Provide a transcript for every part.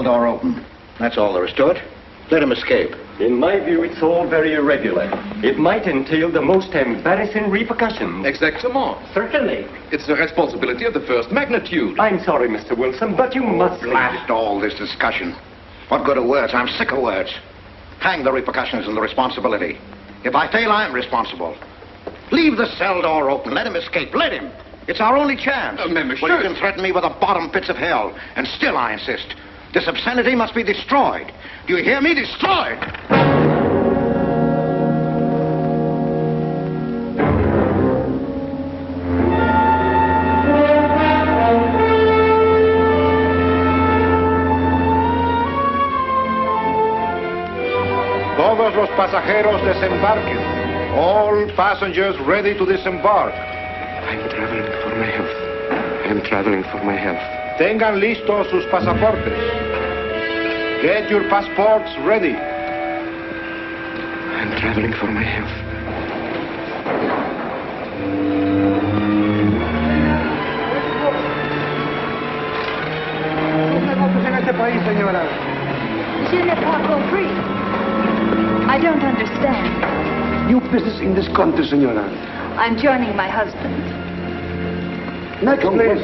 door open. That's all there is to it. Let him escape. In my view, it's all very irregular. It might entail the most embarrassing repercussions. Exactement. Certainly. It's the responsibility of the first magnitude. I'm sorry, Mr. Wilson, but you must... Blast all this discussion. What good are words? I'm sick of words. Hang the repercussions and the responsibility. If I fail, I'm responsible. Leave the cell door open. Let him escape. Let him. It's our only chance. Monsieur. Well, you can threaten me with the bottom pits of hell, and still I insist. This obscenity must be destroyed. Do you hear me? Destroyed! Todos los pasajeros desembarquen. All passengers ready to disembark. I'm traveling for my health. I'm traveling for my health. Tengan listos sus pasaportes. Get your passports ready. I'm traveling for my health. Je n'ai pas compris. I don't understand. New business in this country, senora. I'm joining my husband. Next, please.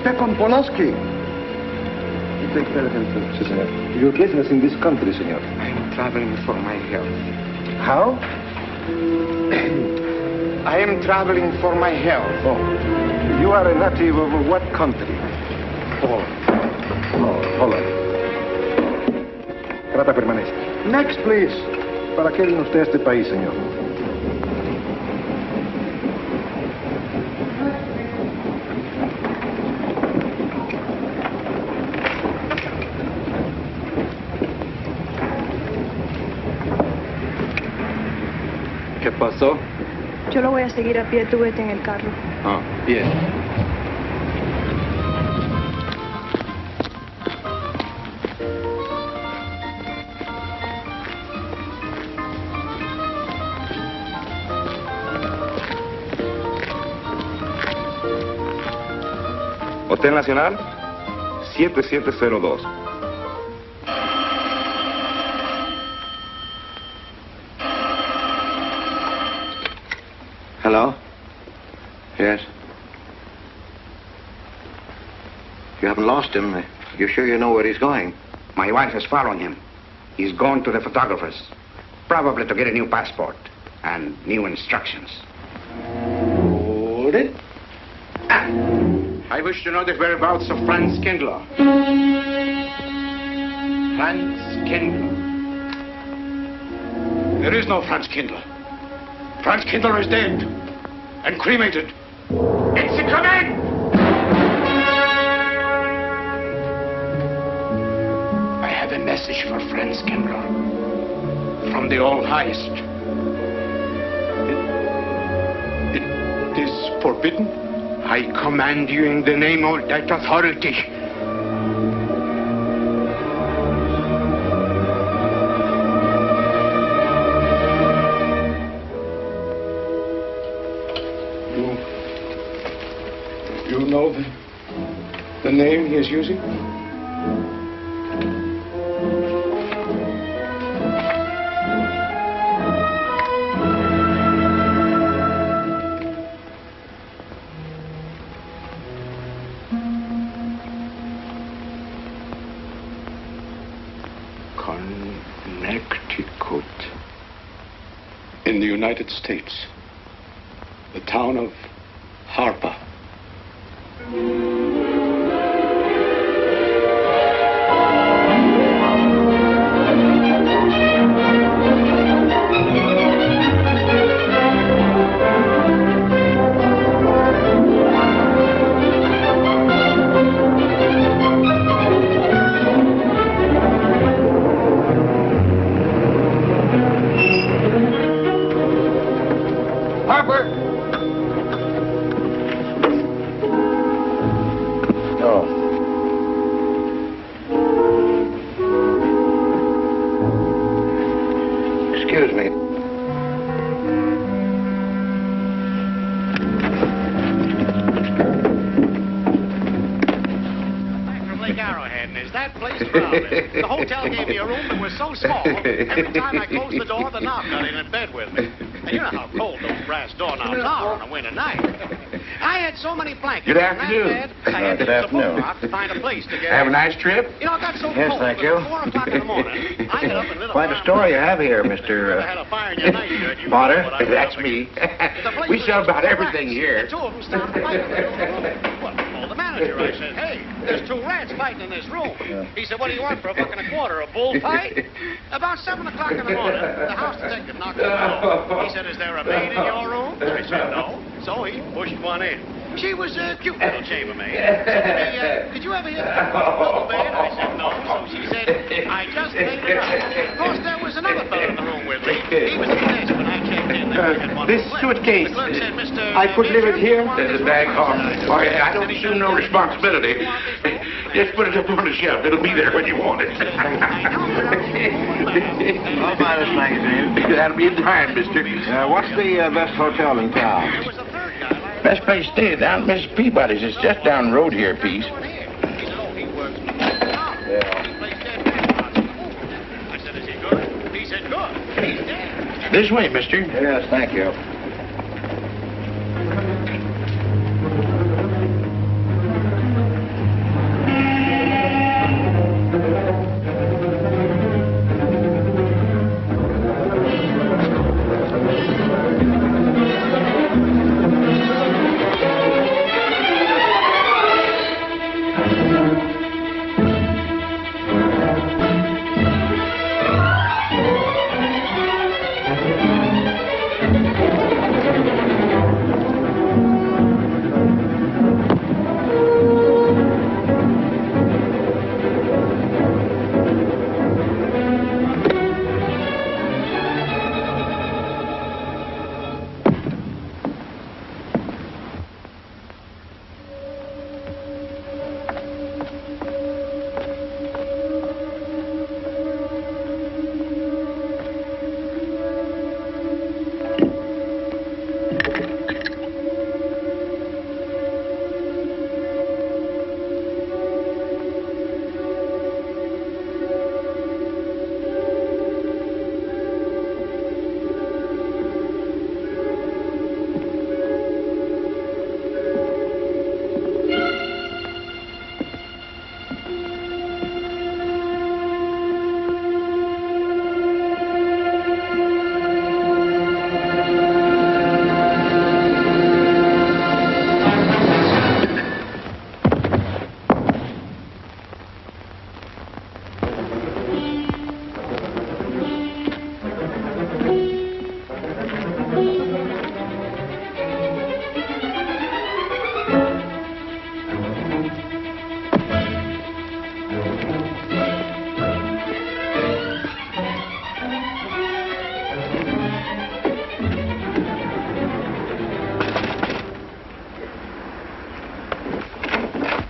Stefan Polaski. You take care of him, senor. Your business in this country, senor. I'm traveling for my health. How? I am traveling for my health. Oh. You are a native of what country? Holland. Trata permanece. Next, please. ¿Para qué vino usted a este país, señor? ¿Qué pasó? Yo lo voy a seguir a pie, tú vete en el carro. Ah, bien. Hotel Nacional, 7702. Hello? Yes? You haven't lost him. You're sure you know where he's going? My wife is following him. He's gone to the photographer's, probably to get a new passport and new instructions. Hold it. I wish to know the whereabouts of Franz Kindler. Franz Kindler. There is no Franz Kindler. Franz Kindler is dead and cremated. It's a command! I have a message for Franz Kindler from the All-Highest. It is forbidden? I command you in the name of that authority. You know the name he is using? Connecticut. In the United States. The town of Harper. Excuse me. man, is that place crowded. The hotel gave me a room that was so small, every time I closed the door, the knob got in bed with me. And you know how cold those brass doorknobs are on a winter night. I had so many blankets. Good afternoon. In that bed, I had to use a book to find a place to get Have a in. nice trip? You know, it got so Yes, cold. thank it you. was 4 o'clock in the morning. I got up and lit a Quite a fire. story you have here, Mr. I had a fire in your night shirt. You Potter. know what I That's was me. up We sell about The everything rats. here. The two of them started fighting. Well, I told the manager, I said, hey, there's 2 rats fighting in this room. He said, what do you want for a buck and a quarter, a bullfight? About 7 o'clock in the morning, the house detective knocked on the door. He said, is there a maid in your room? I said, no. So he pushed one in. She was a cute little chambermaid. Said to me, did you ever hear the double bed? I said, no. So she said, I just made it up. Of course, there was another fellow in the room with me. He was at the desk when I checked in. This suitcase, The clerk said, Mr. I could leave it here? There's a bag off. Oh, yeah, I don't assume no responsibility. Just put it up on the shelf. It'll be there when you want it. I'll buy this magazine. That'll be a dime, mister. What's the best hotel in town? There was a third guy. Best place to stay down at Mrs. Peabody's. It's just down the road here a piece. He said, oh, he works for the place dead man. I said, is he good? He said, good. He's dead. This way, mister. Yes, thank you.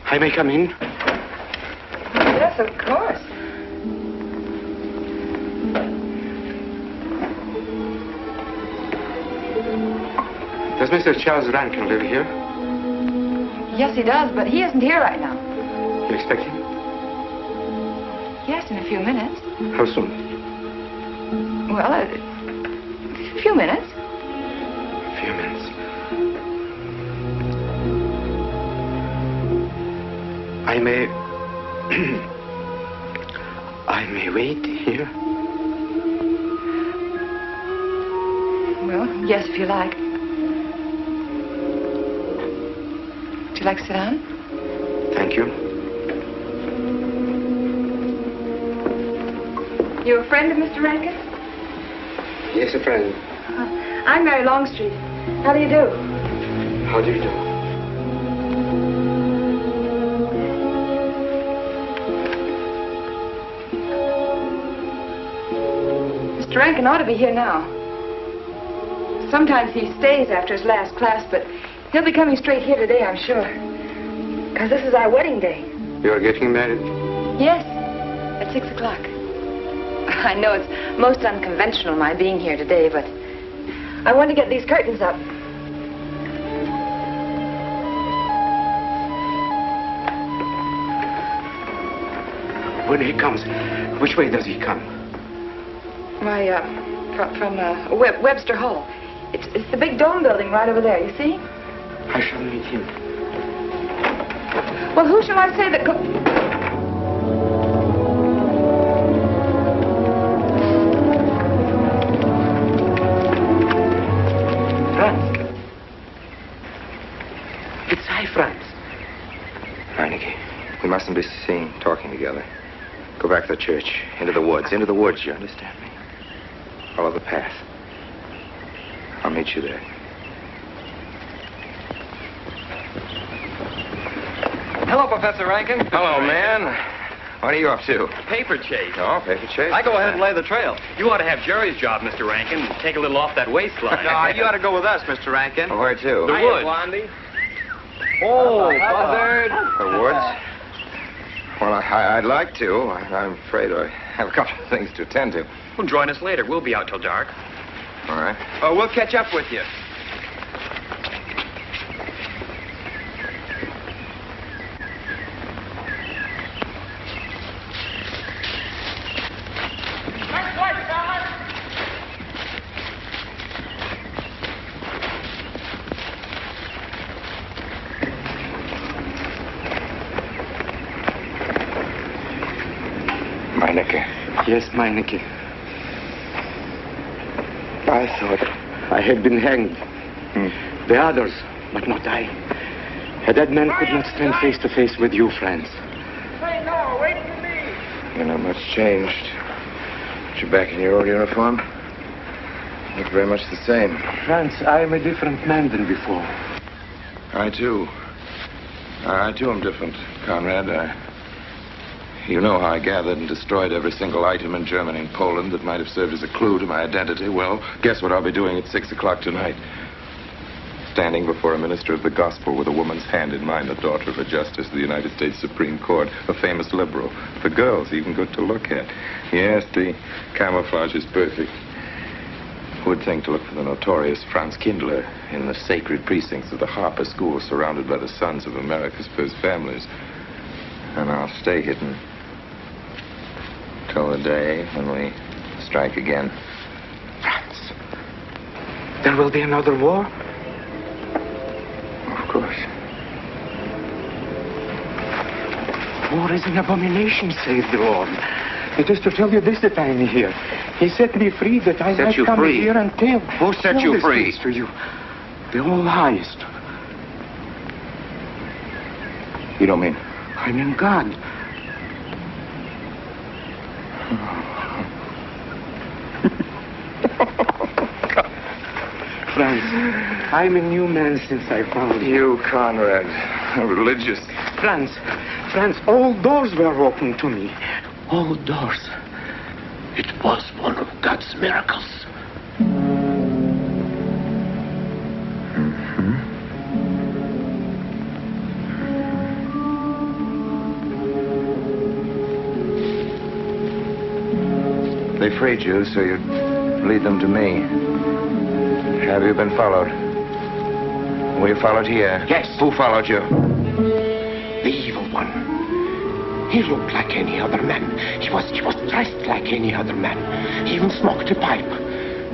I may come in? Yes, of course. Does Mr. Charles Rankin live here? Yes, he does, but he isn't here right now. You expect him? Yes, in a few minutes. How soon? Well, a few minutes. A few minutes. I may... I may wait here? Well, yes, if you like. Would you like to sit down? Thank you. You a friend of Mr. Rankin? Yes, a friend. I'm Mary Longstreet. How do you do? How do you do? Mr. Rankin ought to be here now. Sometimes he stays after his last class, but he'll be coming straight here today, I'm sure. Because this is our wedding day. You're getting married? Yes, at 6 o'clock. I know it's most unconventional, my being here today, but I want to get these curtains up. When he comes, which way does he come? Why, from Webster Hall. It's the big dome building right over there, you see? I shall meet him. Well, who shall I say that Franz. It's I, Franz. Heineke, we mustn't be seen talking together. Go back to the church. Into the woods, you understand me? Follow the path. I'll meet you there. Hello, Professor Rankin. Hello, man. What are you up to? Paper chase. Oh, paper chase? I go ahead and lay the trail. You ought to have Jerry's job, Mr. Rankin. Take a little off that waistline. No, you ought to go with us, Mr. Rankin. Oh, where to? The woods. Blondie. Oh, Buzzard. The woods? Well, I'd like to. I'm afraid I have a couple of things to attend to. Well, join us later. We'll be out till dark. All right. Oh, we'll catch up with you. Meineke. Yes, Meineke. I thought I had been hanged. The others, but not I. A dead man could not stand face to face with you, Franz. You're not much changed. But you're back in your old uniform. Look very much the same. Franz, I am a different man than before. I, too. I, too, am different, Conrad. You know how I gathered and destroyed every single item in Germany and Poland that might have served as a clue to my identity. Well, guess what I'll be doing at 6 o'clock tonight? Standing before a minister of the gospel with a woman's hand in mine, the daughter of a justice of the United States Supreme Court, a famous liberal. The girl's even good to look at. Yes, the camouflage is perfect. Who would think to look for the notorious Franz Kindler in the sacred precincts of the Harper School, surrounded by the sons of America's first families? And I'll stay hidden till the day when we strike again. Franz, there will be another war? Of course. War is an abomination, says the Lord. It is to tell you this that I am here. He set me free that I might come here and tell. Who set you free? To you. The All Highest. You don't mean? I mean God. Franz, I'm a new man since I found you. You, Conrad, religious. Franz, all doors were open to me. All doors. It was one of God's miracles. They freed you so you'd lead them to me. Have you been followed? Were you followed here? Yes. Who followed you? The evil one. He looked like any other man. He was dressed like any other man. He even smoked a pipe.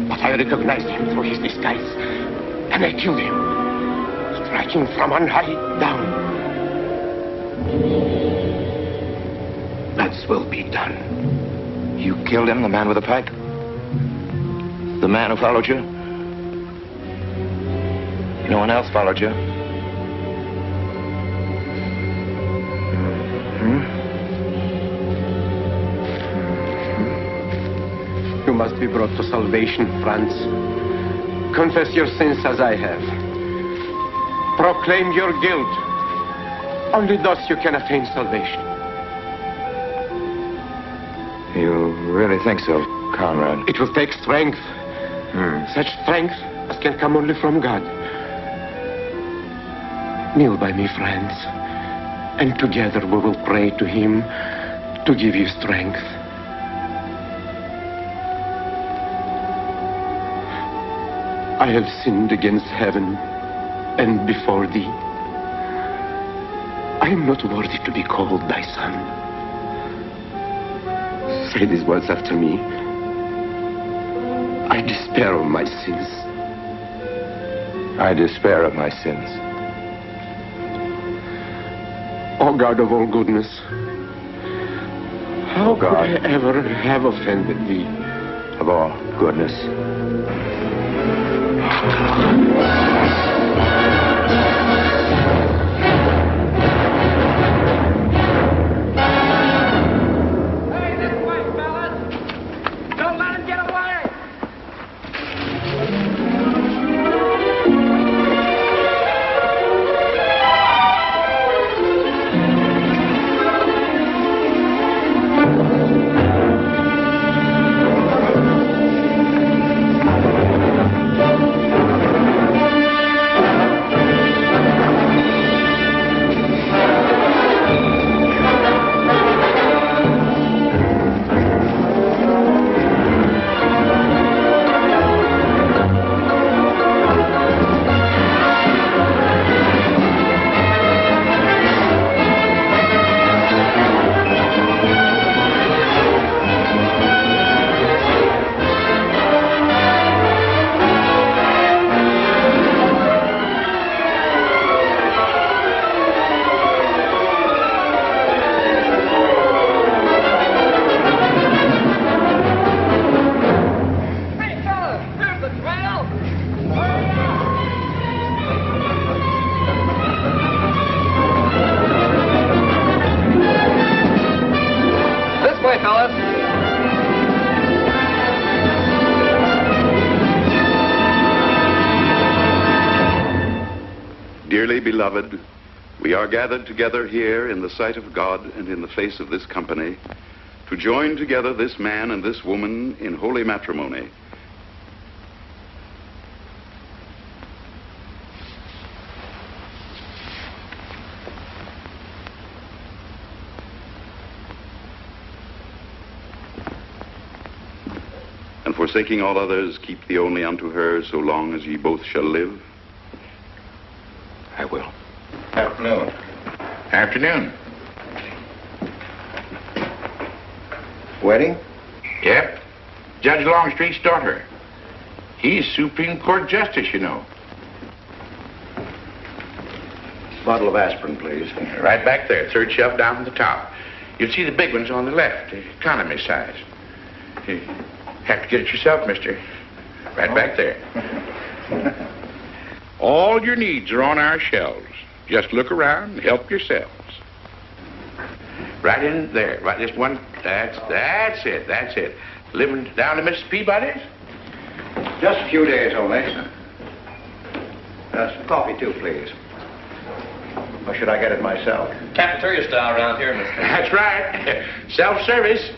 But I recognized him through his disguise. And I killed him. Striking from on high down. God's will be done. You killed him, the man with the pipe? The man who followed you? No one else followed you? You must be brought to salvation, Franz. Confess your sins as I have. Proclaim your guilt. Only thus you can attain salvation. You really think so, Conrad? It will take strength. Such strength as can come only from God. Kneel by me, friends, and together we will pray to Him to give you strength. I have sinned against heaven and before thee. I am not worthy to be called thy son. say these words after me. I despair of my sins. I despair of my sins. O God of all goodness, how could God. I ever have offended thee? Of all goodness. Dearly beloved, we are gathered together here in the sight of God and in the face of this company to join together this man and this woman in holy matrimony. And forsaking all others, keep thee only unto her so long as ye both shall live. I will. Afternoon. Afternoon. Wedding? Yep. Judge Longstreet's daughter. He's Supreme Court Justice, you know. Bottle of aspirin, please. Right back there, third shelf down from the top. You'll see the big ones on the left, the economy size. You have to get it yourself, mister. Right back there. All your needs are on our shelves. Just look around and help yourselves. Right in there. Right, this one. That's it. That's it. Living down to Mrs. Peabody's? Just a few days only. Some coffee, too, please. Or should I get it myself? Cafeteria style around here, mister. That's right. Self-service.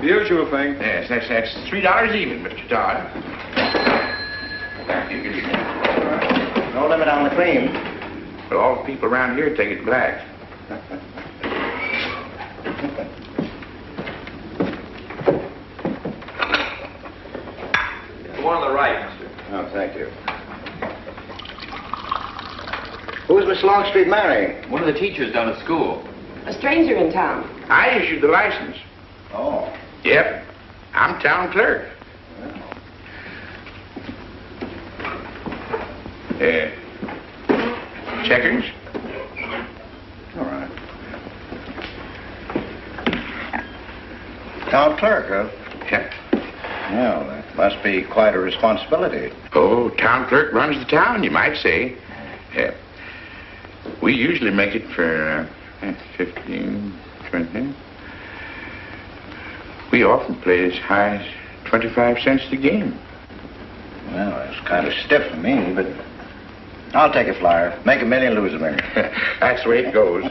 Usual thing. Yes, that's $3 even, Mr. Todd. You can eat it. No limit on the cream. But all the people around here take it black. The one on the right, mister. Oh, thank you. Who's Miss Longstreet marrying? One of the teachers down at school. A stranger in town. I issued the license. Oh. Yep. I'm town clerk. Checkers? All right. Town clerk, huh? Yep. Well, that must be quite a responsibility. Oh, town clerk runs the town, you might say. We usually make it for 15, 20. We often play as high as 25 cents a game. Well, that's kind of stiff for me, but I'll take a flyer. Make $1 million, lose $1 million. That's the way it goes.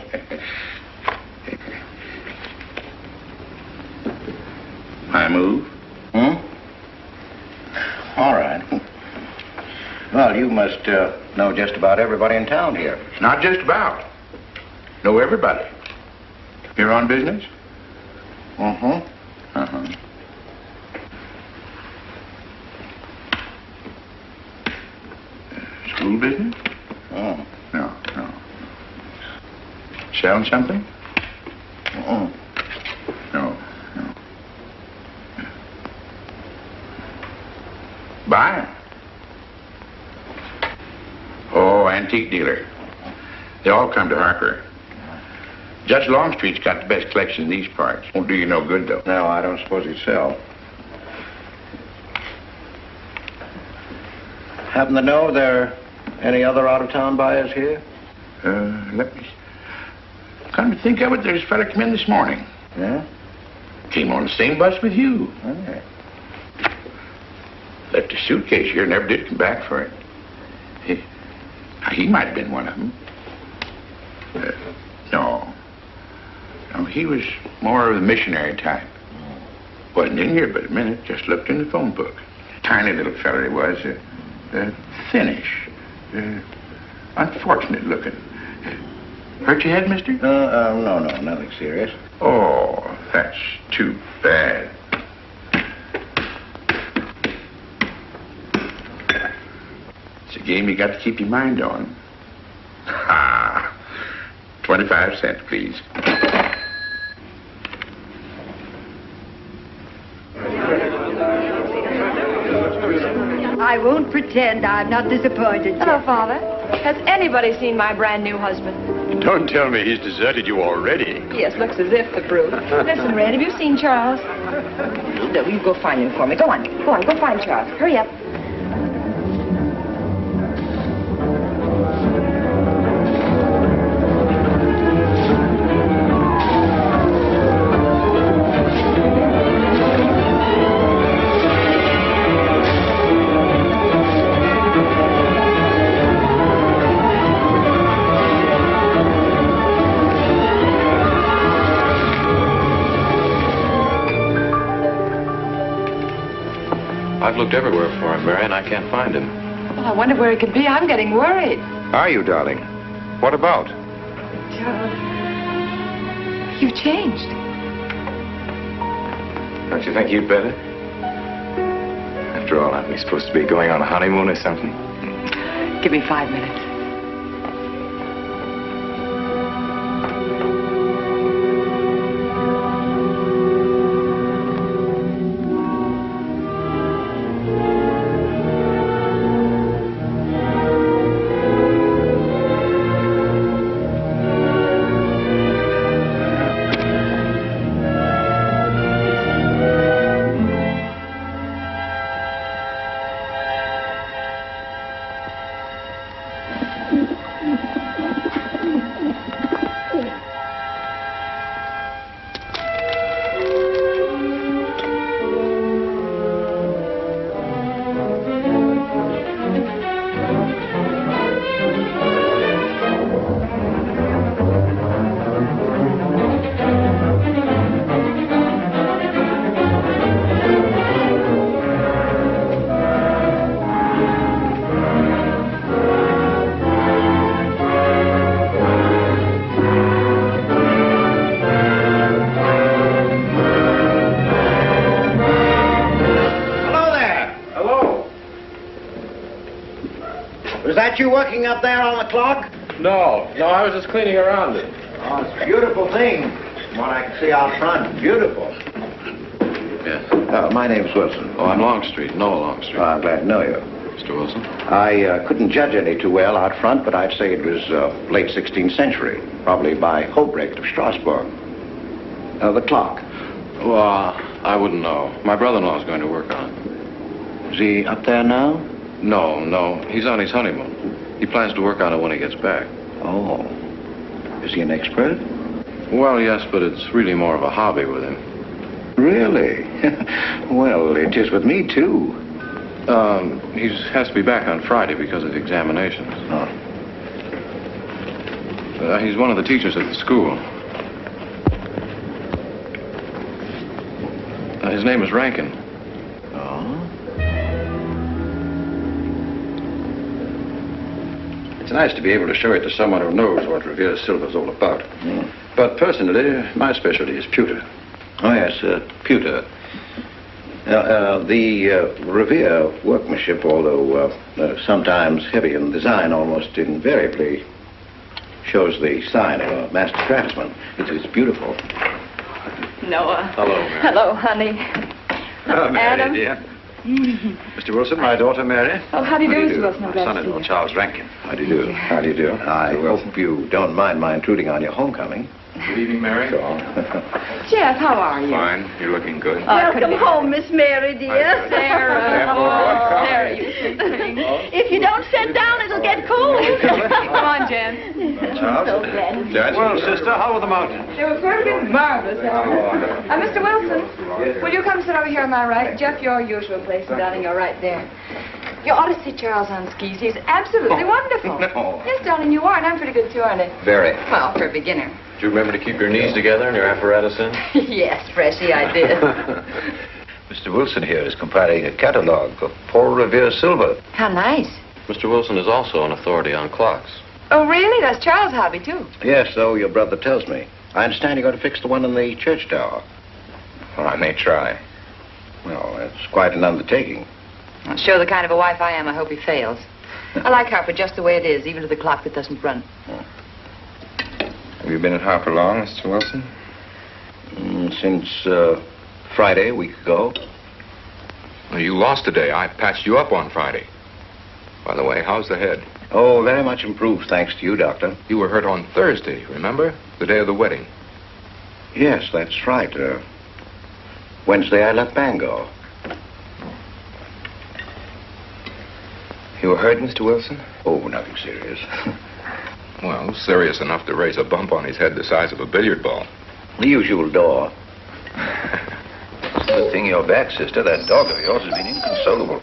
I move. All right. Well, you must know just about everybody in town here. Not just about. Know everybody. You're on business? Mm-hmm. Uh-huh. School business? Oh. No. Selling something? Mm-mm. No. Buy 'em. Oh, antique dealer. They all come to Harper. Judge Longstreet's got the best collection in these parts. Won't do you no good, though. No, I don't suppose he'd sell. Happen to know there are any other out-of-town buyers here? Let me... Come to think of it, there's a fella come in this morning. Yeah? Came on the same bus with you. Okay. Left a suitcase here, never did come back for it. He might have been one of them. No. No, he was more of the missionary type. Wasn't in here but a minute, just looked in the phone book. Tiny little fella he was, thinnish, unfortunate looking. Hurt your head, mister? No, nothing serious. Oh, that's too bad. It's a game you got to keep your mind on. Ha! 25 cents, please. I won't pretend I'm not disappointed. Hello, Father. Has anybody seen my brand new husband? Don't tell me he's deserted you already. Yes, looks as if, the brute. Listen, Red, have you seen Charles? No, you go find him for me. Go on, go find Charles. Hurry up. I've looked everywhere for him, Mary, and I can't find him. Well, I wonder where he could be. I'm getting worried. Are you, darling? What about? Charles, you've changed. Don't you think you'd better? After all, aren't we supposed to be going on a honeymoon or something? Give me 5 minutes. Was that you working up there on the clock? No, I was just cleaning around it. Oh, it's a beautiful thing. From what I can see out front, beautiful. Yes. My name's Wilson. Oh, I'm Longstreet, Noah Longstreet. I'm glad to know you. Mr. Wilson? I couldn't judge any too well out front, but I'd say it was late 16th century, probably by Hobrecht of Strasbourg. The clock. Well, I wouldn't know. My brother-in-law's going to work on it. Is he up there now? No. He's on his honeymoon. He plans to work on it when he gets back. Oh. Is he an expert? Well, yes, but it's really more of a hobby with him. Really? Well, it is with me, too. He has to be back on Friday because of examinations. Oh. He's one of the teachers at the school. His name is Rankin. Oh? It's nice to be able to show it to someone who knows what Revere Silver's all about. Mm. But personally, my specialty is pewter. Oh, yes, pewter. The Revere workmanship, although sometimes heavy in design, almost invariably shows the sign of a master craftsman. It's beautiful. Noah. Hello, Mary. Hello, honey. Mary, Adam. dear. Mr. Wilson, my daughter Mary. Oh, how do you do, Mr. Wilson? I'm My glad to see son-in-law, you. Charles Rankin. How do you do? How do you do? I hope you don't mind my intruding on your homecoming. Good evening, Mary. Jeff, how are you? Fine. You're looking good. Welcome home, Miss Mary, dear. Sarah. Oh, Sarah, you sweet thing. If you don't sit down, it'll get cold. Come on, Jen. Charles? Well, sister, how were the mountains? They were perfectly marvelous. Mr. Wilson, will you come sit over here on my right? Jeff, your usual place, and darling, you're right there. You ought to see Charles on skis. He's absolutely wonderful. No. Yes, darling, you are, and I'm pretty good too, aren't I? Very. Well, for a beginner. Do you remember to keep your knees together and your apparatus in? Yes, Freshy, I did. Mr. Wilson here is compiling a catalog of Paul Revere silver. How nice. Mr. Wilson is also an authority on clocks. Oh, really? That's Charles' hobby, too. Yes, so your brother tells me. I understand you're going to fix the one in the church tower. Well, I may try. Well, that's quite an undertaking. Well, show the kind of a wife I am, I hope he fails. I like Harper just the way it is, even to the clock that doesn't run. Have you been at Harper long, Mr. Wilson? Since Friday, a week ago. Well, you lost today. I patched you up on Friday. By the way, how's the head? Oh, very much improved, thanks to you, Doctor. You were hurt on Thursday, remember? The day of the wedding. Yes, that's right. Wednesday, I left Bangor. You were hurt, Mr. Wilson? Oh, nothing serious. Well, serious enough to raise a bump on his head the size of a billiard ball. The usual door. Good thing you're back, sister. That dog of yours has been inconsolable.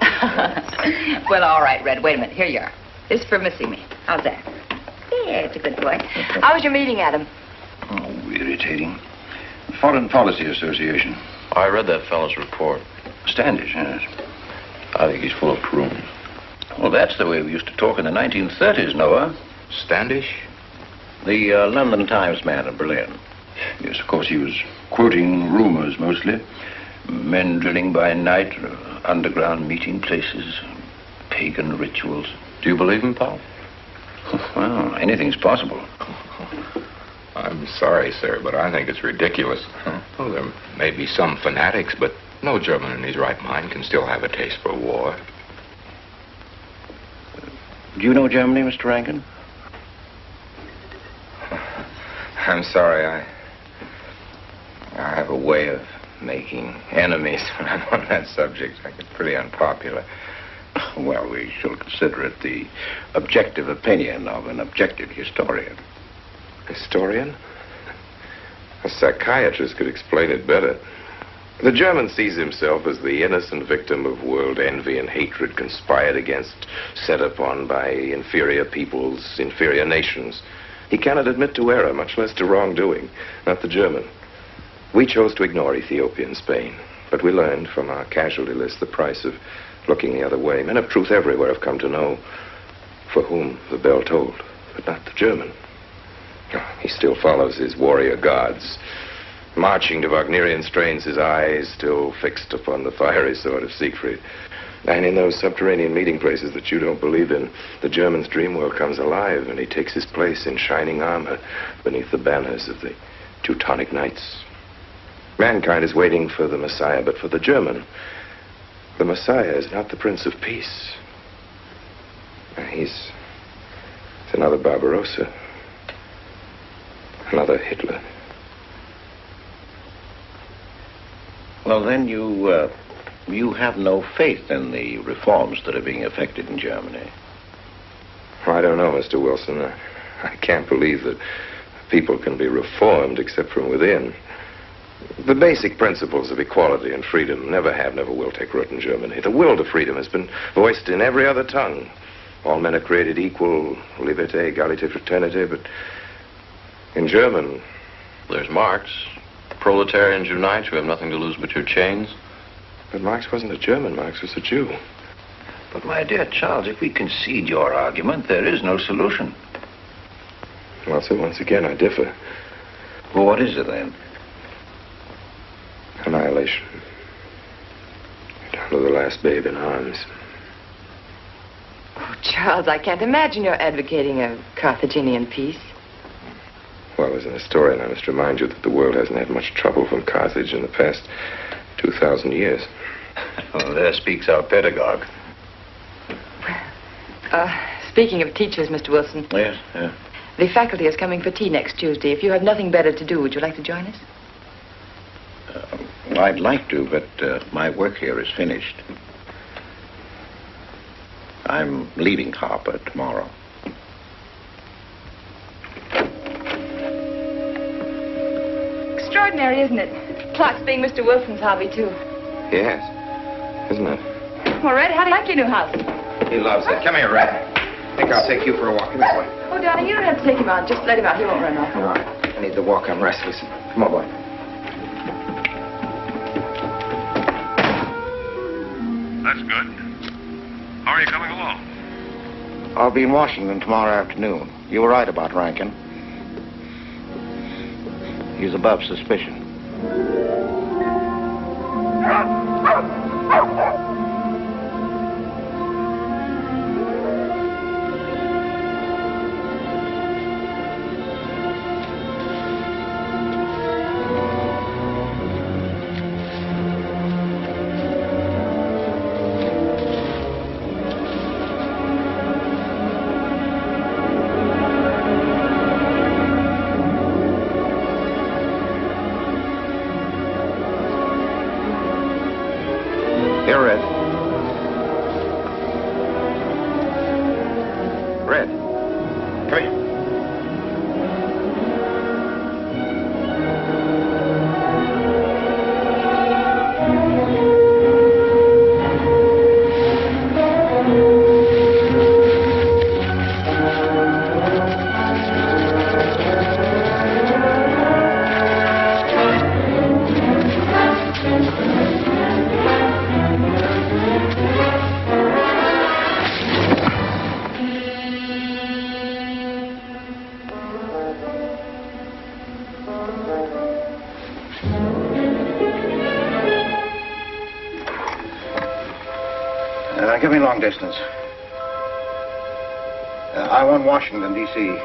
Well, all right, Red. Wait a minute. Here you are. This is for missing me. How's that? Yeah, it's a good boy. How was your meeting, Adam? Oh, irritating. Foreign Policy Association. I read that fellow's report. Standish, yes. I think he's full of prunes. Well, that's the way we used to talk in the 1930s, Noah. Standish? The London Times man in Berlin. Yes, of course, he was quoting rumors mostly. Men drilling by night, underground meeting places, pagan rituals. Do you believe him, Paul? Well, anything's possible. I'm sorry, sir, but I think it's ridiculous. Oh, there may be some fanatics, but no German in his right mind can still have a taste for war. Do you know Germany, Mr. Rankin? I'm sorry, I have a way of making enemies when I'm on that subject. I get pretty unpopular. Well, we shall consider it the objective opinion of an objective historian. Historian? A psychiatrist could explain it better. The German sees himself as the innocent victim of world envy and hatred conspired against, set upon by inferior peoples, inferior nations. He cannot admit to error, much less to wrongdoing. Not the German. We chose to ignore Ethiopia and Spain, but we learned from our casualty list the price of looking the other way. Men of truth everywhere have come to know for whom the bell tolled, but not the German. He still follows his warrior gods, marching to Wagnerian strains, his eyes still fixed upon the fiery sword of Siegfried. And in those subterranean meeting places that you don't believe in, the German's dream world comes alive, and he takes his place in shining armor beneath the banners of the Teutonic Knights. Mankind is waiting for the Messiah, but for the German, the Messiah is not the Prince of Peace. He's another Barbarossa, another Hitler. Well, then you have no faith in the reforms that are being effected in Germany. I don't know, Mr. Wilson. I can't believe that people can be reformed except from within. The basic principles of equality and freedom never have, never will take root in Germany. The will to freedom has been voiced in every other tongue. All men are created equal, liberté, égalité, fraternité, but in German... There's Marx. Proletarians unite, you have nothing to lose but your chains. But Marx wasn't a German, Marx was a Jew. But, my dear Charles, if we concede your argument, there is no solution. Well, so once again, I differ. Well, what is it, then? Annihilation. Down to the last babe in arms. Oh, Charles, I can't imagine you're advocating a Carthaginian peace. Well, as an historian, I must remind you that the world hasn't had much trouble from Carthage in the past 2,000 years. Well, there speaks our pedagogue. Speaking of teachers, Mr. Wilson. Yes, yeah. The faculty is coming for tea next Tuesday. If you have nothing better to do, would you like to join us? I'd like to, but my work here is finished. I'm leaving Harper tomorrow. Extraordinary, isn't it? Clocks being Mr. Wilson's hobby, too. Yes. Isn't it? Well, Red, how do you like your new house? He loves it. Come here, Red. I think I'll take you for a walk. Come here, boy. Oh, darling, you don't have to take him out. Just let him out. He won't run off. All right. I need the walk. I'm restless. Come on, boy. That's good. How are you coming along? I'll be in Washington tomorrow afternoon. You were right about Rankin. He's above suspicion. Here, Red. Red. Come here. Give me long distance. I want Washington, D.C.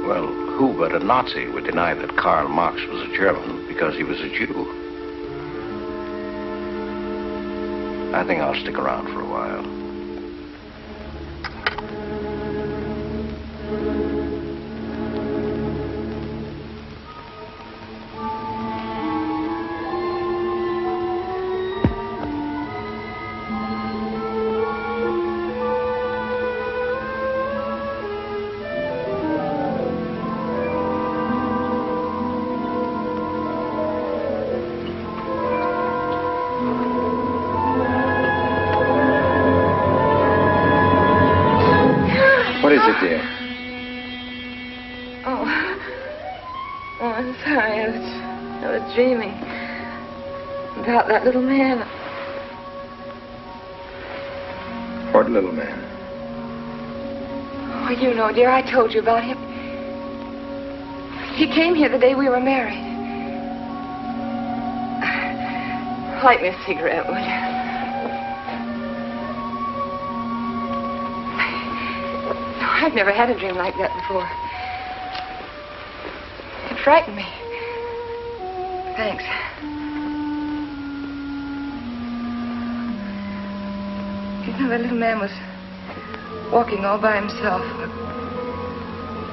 Well, who but a Nazi would deny that Karl Marx was a German because he was a Jew? I think I'll stick around for a while. What is it, dear? Oh, I'm sorry. I was dreaming about that little man. What little man? Oh, you know, dear, I told you about him. He came here the day we were married. Light me a cigarette, would you? I've never had a dream like that before. It frightened me. Thanks. You know, that little man was walking all by himself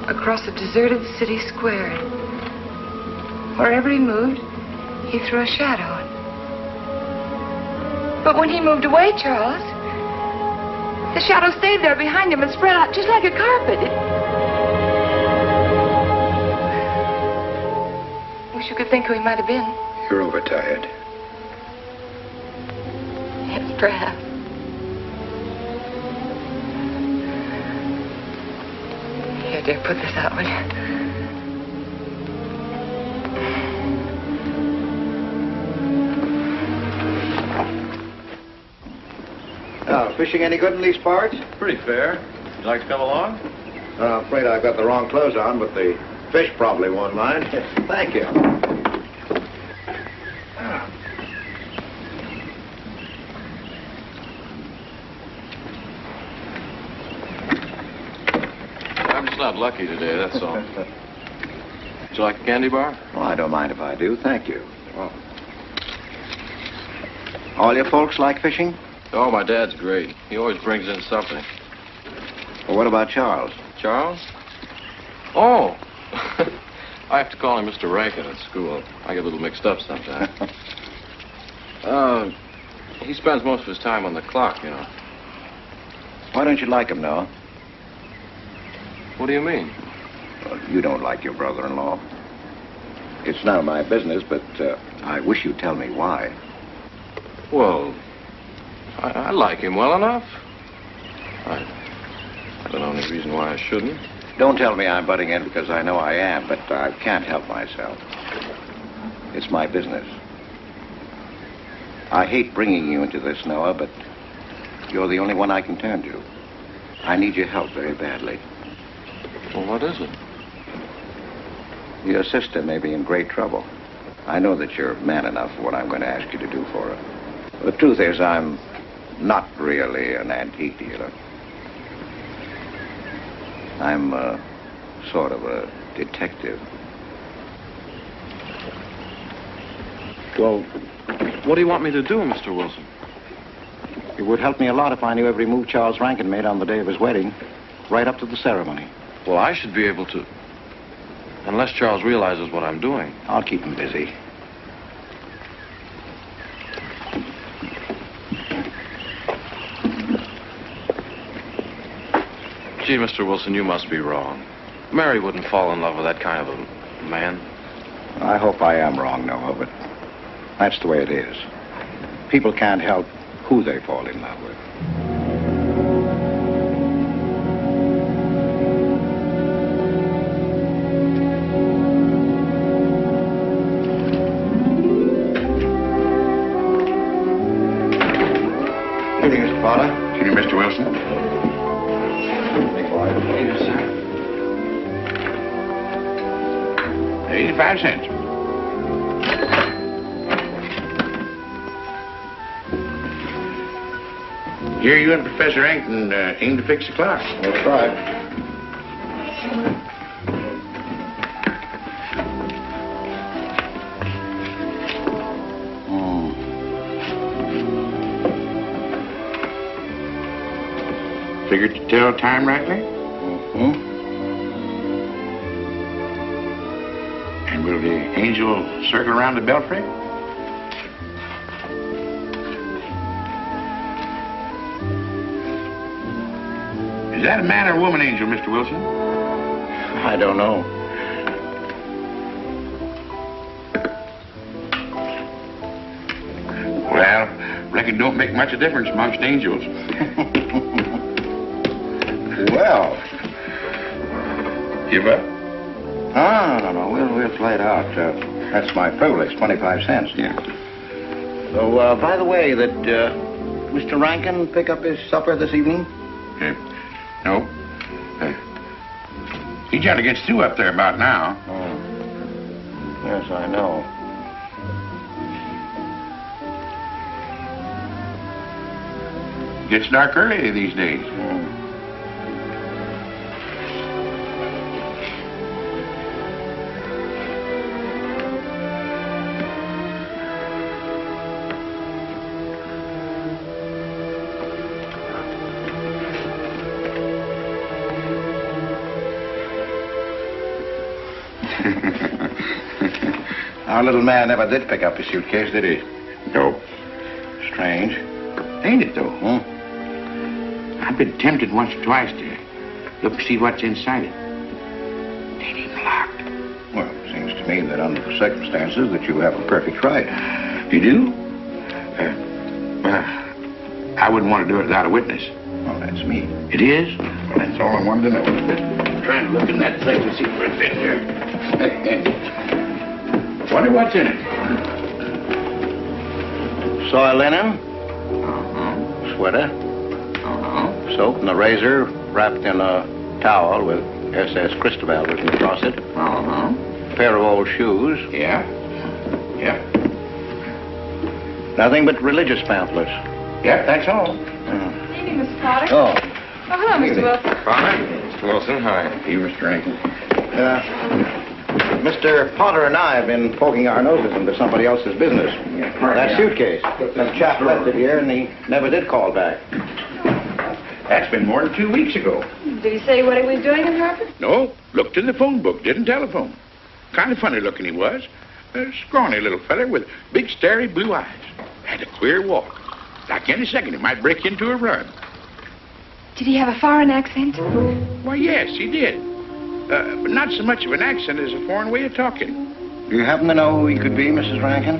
across a deserted city square. Wherever he moved, he threw a shadow. But when he moved away, Charles, the shadow stayed there behind him and spread out just like a carpet. Wish you could think who he might have been. You're overtired. Yes, perhaps. Here, dear, put this out, will you? Now, fishing any good in these parts? Pretty fair. Would you like to come along? I'm afraid I've got the wrong clothes on, but the fish probably won't mind. Thank you. got lucky today, that's all. Would you like a candy bar? Oh, I don't mind if I do. Thank you. Oh. All your folks like fishing? Oh, my dad's great. He always brings in something. Well, what about Charles? Charles? Oh! I have to call him Mr. Rankin at school. I get a little mixed up sometimes. He spends most of his time on the clock, you know. Why don't you like him, Noah? What do you mean? Well, you don't like your brother-in-law. It's none of my business, but I wish you'd tell me why. Well, I like him well enough. I don't know any reason why I shouldn't. Don't tell me I'm butting in because I know I am, but I can't help myself. It's my business. I hate bringing you into this, Noah, but you're the only one I can turn to. I need your help very badly. Well, what is it? Your sister may be in great trouble. I know that you're man enough for what I'm going to ask you to do for her. The truth is, I'm not really an antique dealer. I'm sort of a detective. Well, what do you want me to do, Mr. Wilson? It would help me a lot if I knew every move Charles Rankin made on the day of his wedding, right up to the ceremony. Well, I should be able to. Unless Charles realizes what I'm doing. I'll keep him busy. Gee, Mr. Wilson, you must be wrong. Mary wouldn't fall in love with that kind of a man. I hope I am wrong, Noah, but that's the way it is. People can't help who they fall in love with. Good evening, Mr. Potter. Good evening, Mr. Wilson. 85 cents. Here you and Professor Ankton aim to fix the clock. We'll try. Figured to tell time rightly? Mm-hmm. And will the angel circle around the belfry? Is that a man or a woman angel, Mr. Wilson? I don't know. Well, reckon don't make much of a difference amongst angels. Well. Give up? No. We'll play it out. That's my privilege, 25 cents. Yeah. So, by the way, did Mr. Rankin pick up his supper this evening? No. He got to get through up there about now. Oh. Yes, I know. Gets dark early these days. Our little man never did pick up his suitcase, did he? No. Strange. Ain't it, though? I've been tempted once or twice to look to see what's inside it. Ain't even locked. Well, it seems to me that under the circumstances that you have a perfect right. You do? I wouldn't want to do it without a witness. Well, that's me. It is? That's all I wanted to know. Trying to look in that thing to see what it's in here. Wonder what's in it. Soil linen. Sweater. Soap and a razor wrapped in a towel with SS Cristobal written across it. Pair of old shoes. Yeah. Nothing but religious pamphlets. Yep, that's all. Good evening, Mr. Potter. Oh. Hello, Mr. Wilson. Father? Wilson. Hi. You, Mr. Rankin. Mr. Potter and I have been poking our noses into somebody else's business. That suitcase. Some chap left it here, and he never did call back. That's been more than 2 weeks ago. Did he say what he was doing in Harvard? No, looked in the phone book, didn't telephone. Kind of funny looking he was. A scrawny little feller with big, starry blue eyes. Had a queer walk. Like any second, he might break into a run. Did he have a foreign accent? Why, yes, he did. But not so much of an accent as a foreign way of talking. Do you happen to know who he could be, Mrs. Rankin?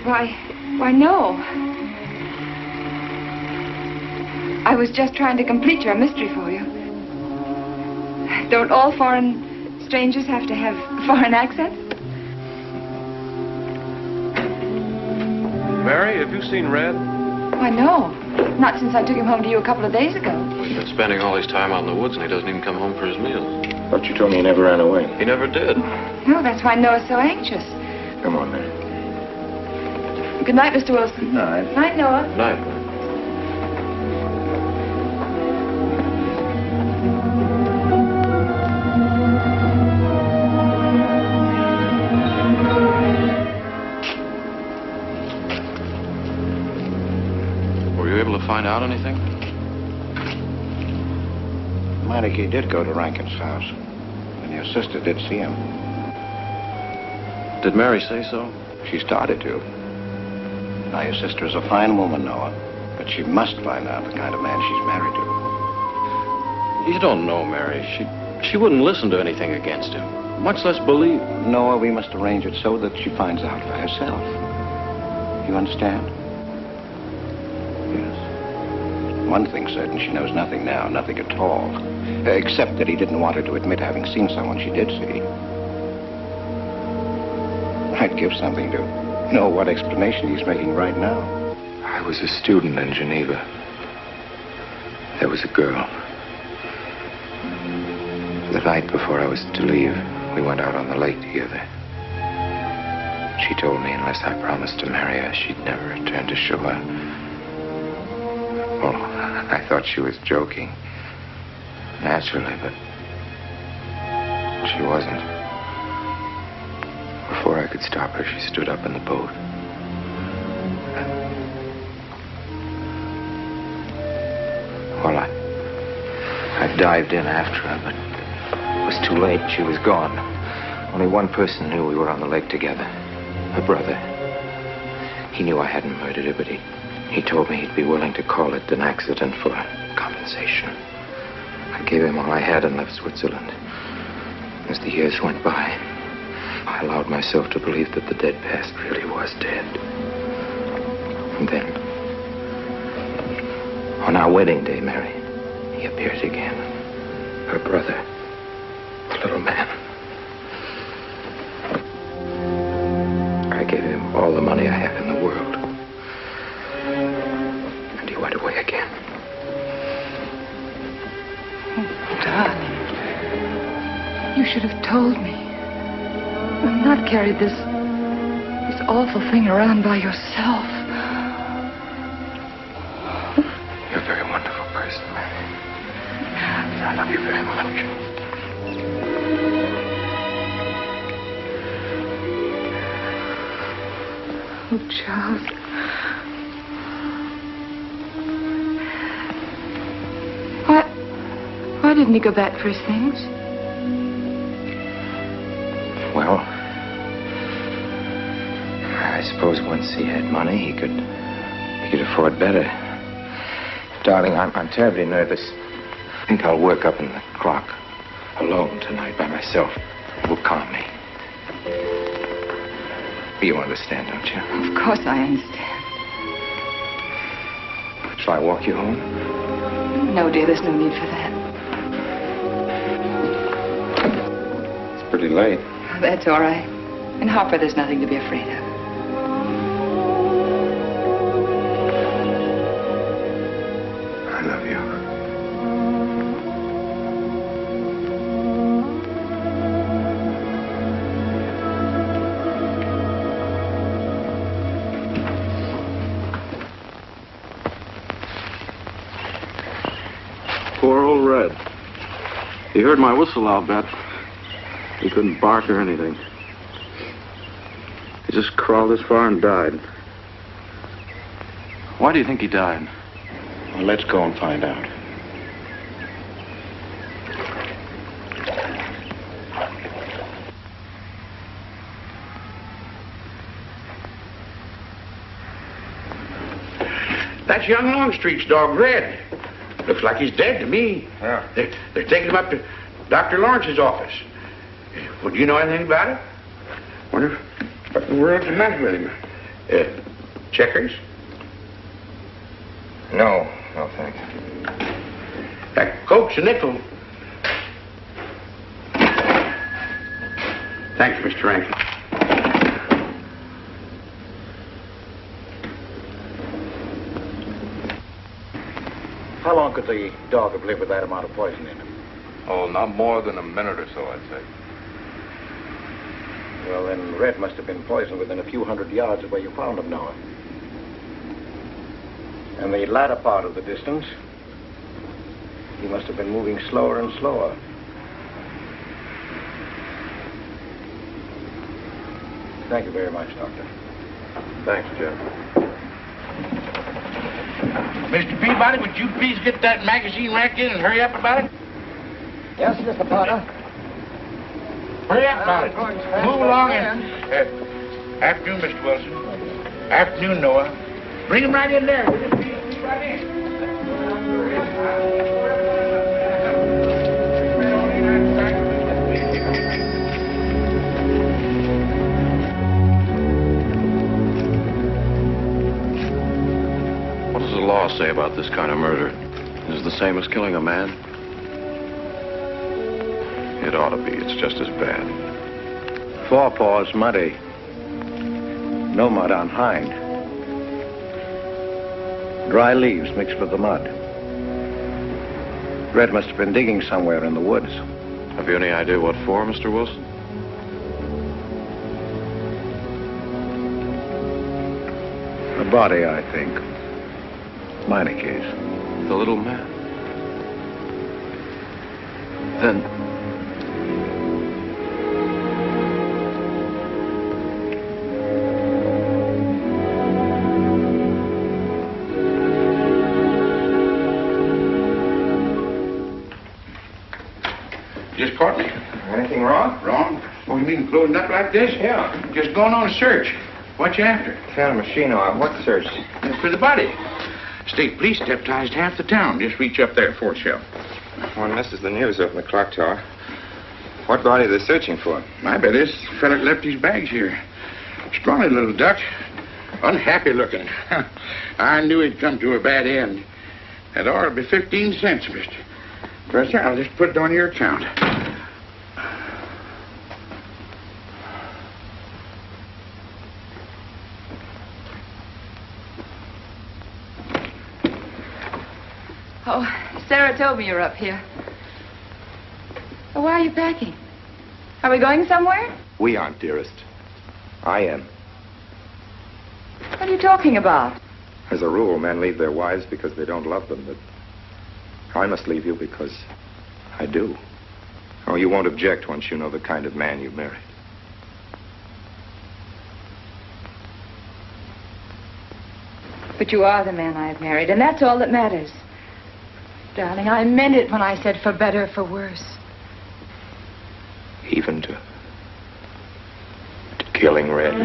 Why, no. I was just trying to complete your mystery for you. Don't all foreign strangers have to have foreign accents? Mary, have you seen Red? Why, no. Not since I took him home to you a couple of days ago. He's been spending all his time out in the woods, and he doesn't even come home for his meals. Thought you told me he never ran away. He never did. No, that's why Noah's so anxious. Come on, Mary. Good night, Mr. Wilson. Good night. Night, Noah. Night. Were you able to find out anything? Meineke did go to Rankin's house, and your sister did see him. Did Mary say so? She started to. Now, your sister is a fine woman, Noah, but she must find out the kind of man she's married to. You don't know, Mary. She wouldn't listen to anything against him, much less believe. Noah, we must arrange it so that she finds out for herself. You understand? Yes. One thing's certain, she knows nothing now, nothing at all. Except that he didn't want her to admit having seen someone she did see. I'd give something to know what explanation he's making right now. I was a student in Geneva. There was a girl. The night before I was to leave, we went out on the lake together. She told me unless I promised to marry her, she'd never return to shore. Well, I thought she was joking. Naturally, but she wasn't. Before I could stop her, she stood up in the boat. Well, I dived in after her, but it was too late. She was gone. Only one person knew we were on the lake together. Her brother. He knew I hadn't murdered her, but he told me he'd be willing to call it an accident for compensation. I gave him all I had and left Switzerland. As the years went by, I allowed myself to believe that the dead past really was dead. And then, on our wedding day, Mary, he appeared again. Her brother, the little man. I gave him all the money I had in the world. And he went away again. Oh, darling. You should have told me. And not carried this awful thing around by yourself. You're a very wonderful person, Mary. I love you very much. Oh, Charles. Why didn't he go back for his things? Well, I suppose once he had money, he could afford better. Darling, I'm terribly nervous. I think I'll work up in the clock alone tonight by myself. It will calm me. You understand, don't you? Of course I understand. Shall I walk you home? No, dear, there's no need for that. It's pretty late. That's all right. In Harper, there's nothing to be afraid of. I love you. Poor old heard my whistle, I'll bet. He couldn't bark or anything. He just crawled this far and died. Why do you think he died? Well, let's go and find out. That's young Longstreet's dog, Red. Looks like he's dead to me. Yeah. They're taking him up to Dr. Lawrence's office. Would you know anything about it? Wonder what in the world's the matter with him? Checkers? No, thank you. Cokes a nickel. Thanks, Mr. Rankin. How long could the dog have lived with that amount of poison in him? Oh, not more than a minute or so, I'd say. Well, then Red must have been poisoned within a few hundred yards of where you found him, Noah. And the latter part of the distance, he must have been moving slower and slower. Thank you very much, Doctor. Thanks, Jeff. Mr. Peabody, would you please get that magazine rack in and hurry up about it? Yes, Mr. Potter. Hurry up about it. Move along and... afternoon, Mr. Wilson. Afternoon, Noah. Bring him right in there. Will you please? Right in. What does the law say about this kind of murder? Is it the same as killing a man? It ought to be. It's just as bad. Forepaws muddy. No mud on hind. Dry leaves mixed with the mud. Red must have been digging somewhere in the woods. Have you any idea what for, Mr. Wilson? A body, I think. Minor case. The little man. Then... Just caught me. Anything wrong? Wrong? Oh, you mean closing up like this? Yeah. Just going on a search. What you after? Found a machine on what search? For the body. State police deputized half the town. Just reach up there, fort shelf. One misses the news up in the clock tower. What body are they searching for? I bet this fella left his bags here. Scrawny little duck. Unhappy looking. I knew he'd come to a bad end. That ought to be 15 cents, mister. Professor, I'll just put it on your account. Oh, Sarah told me you're up here. Well, why are you packing? Are we going somewhere? We aren't, dearest. I am. What are you talking about? As a rule, men leave their wives because they don't love them, but I must leave you because I do. Oh, you won't object once you know the kind of man you've married. But you are the man I've married, and that's all that matters. Darling, I meant it when I said for better, for worse. Even to killing Red.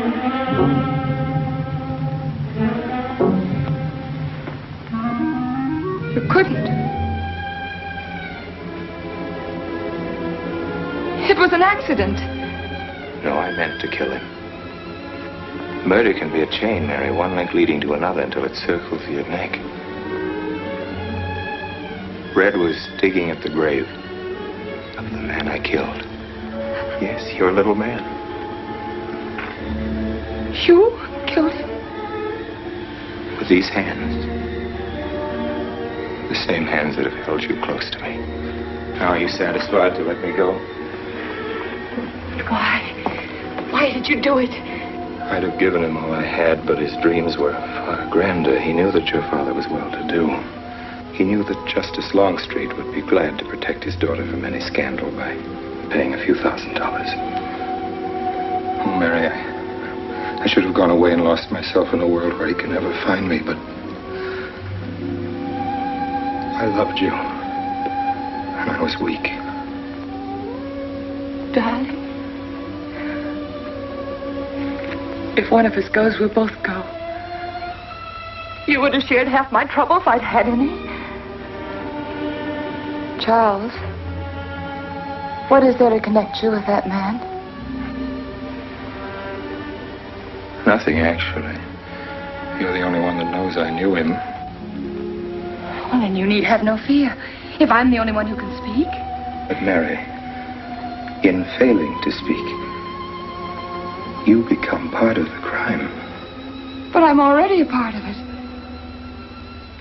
You couldn't. It was an accident. No, I meant to kill him. Murder can be a chain, Mary, one link leading to another until it circles your neck. Red was digging at the grave of the man I killed. Yes, your little man. You killed him? With these hands. The same hands that have held you close to me. Now, are you satisfied to let me go? Why? Why did you do it? I'd have given him all I had, but his dreams were far grander. He knew that your father was well-to-do. He knew that Justice Longstreet would be glad to protect his daughter from any scandal by paying a few $1,000s. Oh, Mary, I should have gone away and lost myself in a world where he can never find me, but I loved you, and I was weak. Darling, if one of us goes, we'll both go. You would have shared half my trouble if I'd had any. Charles, what is there to connect you with that man? Nothing, actually. You're the only one that knows I knew him. Well, then you need have no fear. If I'm the only one who can speak. But Mary, in failing to speak, you become part of the crime. But I'm already a part of it.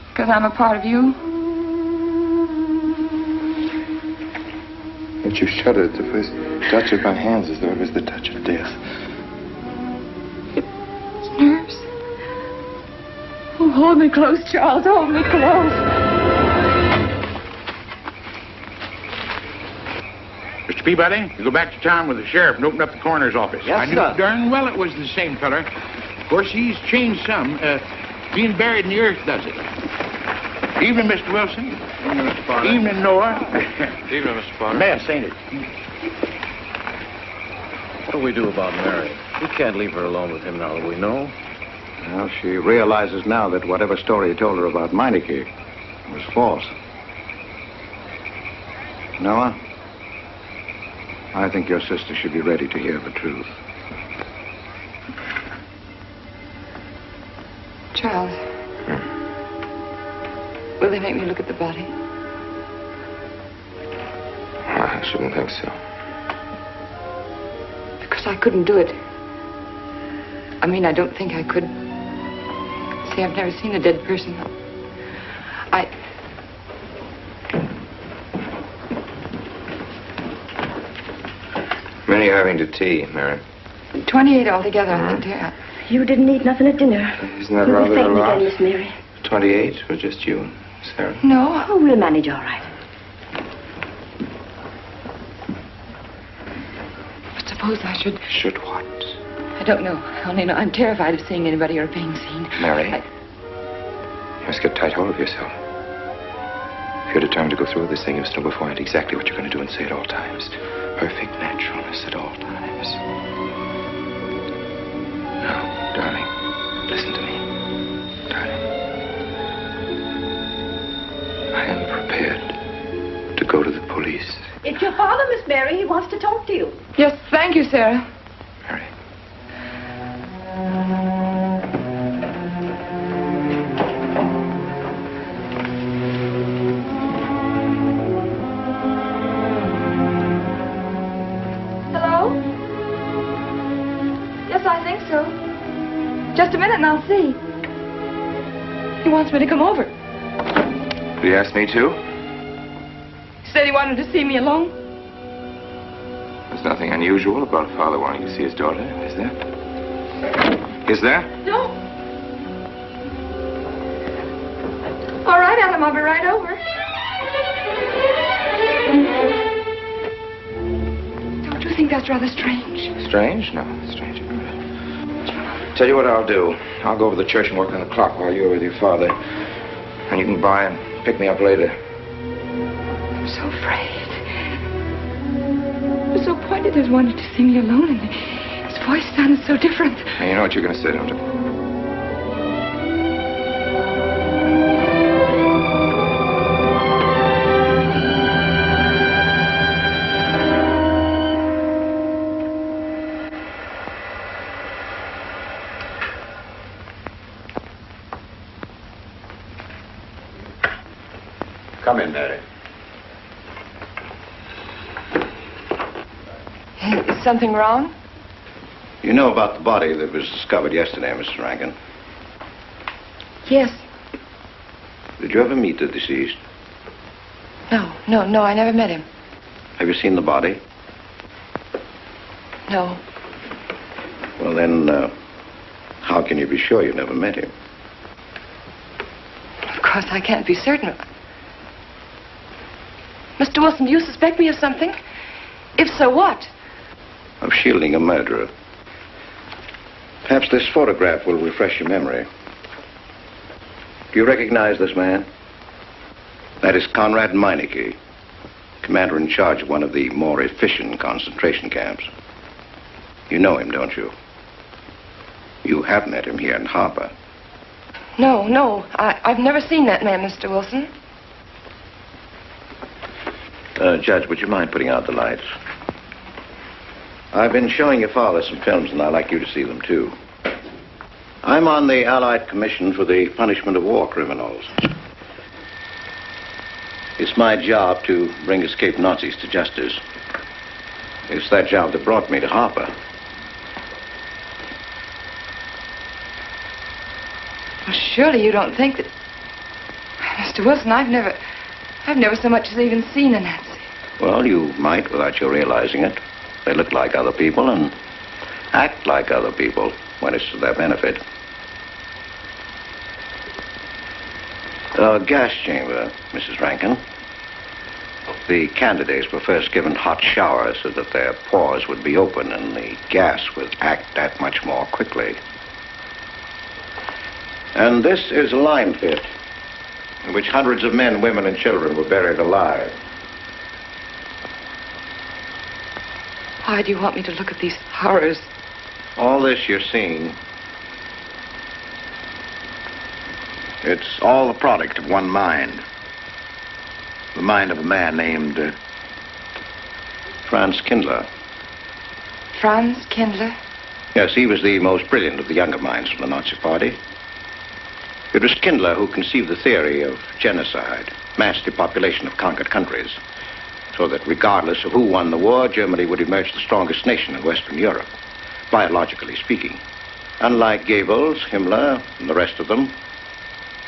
Because I'm a part of you. But you shuddered at the first touch of my hands as though it was the touch of death. It's nerves. Oh, hold me close, Charles. Hold me close. Mr. Peabody, you go back to town with the sheriff and open up the coroner's office. Yes, I knew sir. darn well it was the same feller. Of course, he's changed some. Being buried in the earth does it. Evening, Mr. Wilson. Evening, Mr. Potter. Evening, Noah. Evening, Mr. Potter. Mess, ain't it? What do we do about Mary? We can't leave her alone with him now that we know. Well, she realizes now that whatever story he told her about Meineke was false. Noah, I think your sister should be ready to hear the truth. Charles. Will they make me look at the body? I shouldn't think so. Because I couldn't do it. I mean, I don't think I could. See, I've never seen a dead person. Many are having to tea, Mary. 28 altogether, I think, dear. You didn't eat nothing at dinner. Isn't that You were rather a fainting lot? again, Miss Mary. 28 or just you and Sarah? No. Oh, we'll manage all right. But suppose I should... Should what? I don't know. I only know I'm terrified of seeing anybody or being seen. Mary, you must get tight hold of yourself. If you're determined to go through with this thing, you must know beforehand exactly what you're going to do and say at all times. Perfect naturalness at all times. Now, darling, listen to me. Darling. I am prepared to go to the police. It's your father, Miss Mary. He wants to talk to you. Yes, thank you, Sarah. Mary. Hello? Yes, I think so. Just a minute and I'll see. He wants me to come over. Did he ask me to? He said he wanted to see me alone. There's nothing unusual about a father wanting to see his daughter, is there? Is there? No. All right, Adam, I'll be right over. Don't you think that's rather strange? Strange? No, strange. Tell you what I'll do. I'll go over to the church and work on the clock while you're with your father. And you can buy and pick me up later. I'm so afraid. He was so pointed as wanted to see me alone, and his voice sounded so different. And you know what you're going to say, don't you? Come in, Mary. Is something wrong? You know about the body that was discovered yesterday, Mrs. Rankin? Yes. Did you ever meet the deceased? No, I never met him. Have you seen the body? No. Well, then, how can you be sure you never met him? Of course, I can't be certain. Mr. Wilson, do you suspect me of something? If so, what? Of shielding a murderer. Perhaps this photograph will refresh your memory. Do you recognize this man? That is Conrad Meineke, commander in charge of one of the more efficient concentration camps. You know him, don't you? You have met him here in Harbor. No. I've never seen that man, Mr. Wilson. Judge, would you mind putting out the lights? I've been showing your father some films, and I'd like you to see them, too. I'm on the Allied Commission for the Punishment of War Criminals. It's my job to bring escaped Nazis to justice. It's that job that brought me to Harper. Well, surely you don't think that... Mr. Wilson, I've never so much as even seen a Nazi. Well, you might without you realizing it. They look like other people and act like other people when it's to their benefit. Gas chamber, Mrs. Rankin. The candidates were first given hot showers so that their pores would be open and the gas would act that much more quickly. And this is a lime pit in which hundreds of men, women, and children were buried alive. Why do you want me to look at these horrors? All this you're seeing, it's all the product of one mind. The mind of a man named Franz Kindler. Franz Kindler? Yes, he was the most brilliant of the younger minds from the Nazi Party. It was Kindler who conceived the theory of genocide, mass depopulation of conquered countries, so that regardless of who won the war, Germany would emerge the strongest nation in Western Europe, biologically speaking. Unlike Goebbels, Himmler, and the rest of them,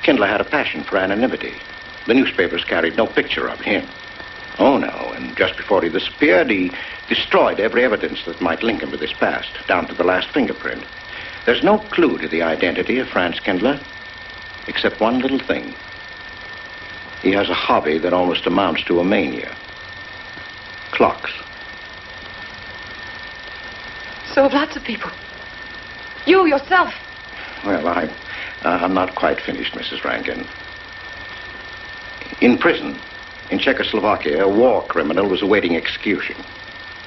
Kindler had a passion for anonymity. The newspapers carried no picture of him. Oh, no, and just before he disappeared, he destroyed every evidence that might link him with his past, down to the last fingerprint. There's no clue to the identity of Franz Kindler, except one little thing. He has a hobby that almost amounts to a mania. Clocks. So have lots of people. You, yourself. Well, I'm not quite finished, Mrs. Rankin. In prison, in Czechoslovakia, a war criminal was awaiting execution.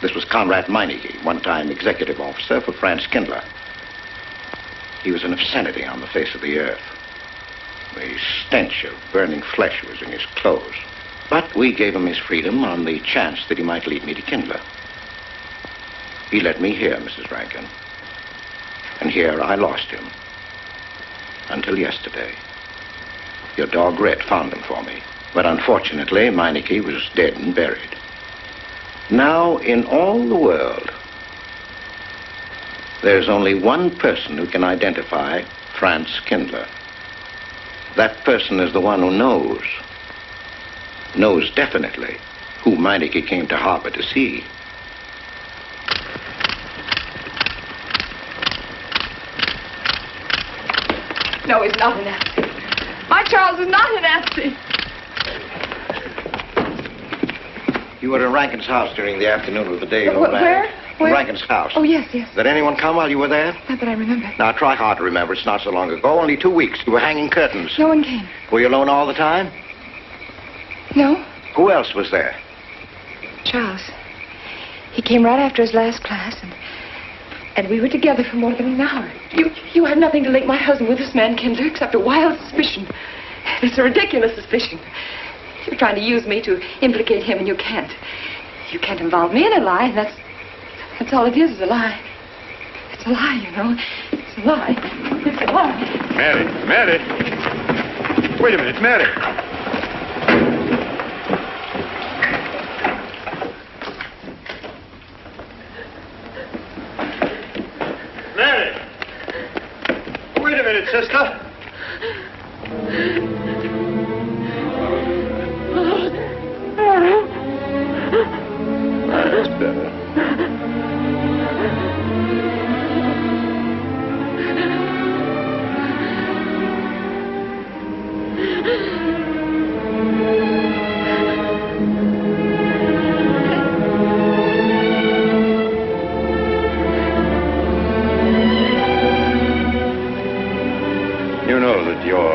This was Conrad Meineke, one-time executive officer for Franz Kindler. He was an obscenity on the face of the earth. The stench of burning flesh was in his clothes. But we gave him his freedom on the chance that he might lead me to Kindler. He led me here, Mrs. Rankin. And here I lost him. Until yesterday. Your dog Red found him for me. But unfortunately, Meineke was dead and buried. Now, in all the world, there's only one person who can identify Franz Kindler. That person is the one who knows definitely who Meineke came to Harbor to see. No, he's not a Nazi. My Charles is not a Nazi. You were in Rankin's house during the afternoon of the day you were Where? Rankin's house. Oh, yes. Did anyone come while you were there? Not that I remember. Now, try hard to remember. It's not so long ago. Only 2 weeks. You were hanging curtains. No one came. Were you alone all the time? No. Who else was there? Charles. He came right after his last class, and we were together for more than an hour. You had nothing to link my husband with this man, Kindler, except a wild suspicion. It's a ridiculous suspicion. You're trying to use me to implicate him, and you can't. You can't involve me in a lie, and that's all it is a lie. It's a lie, you know. It's a lie. It's a lie. Mary. Wait a minute, Mary. Mary! Wait a minute, sister. That's better. know that your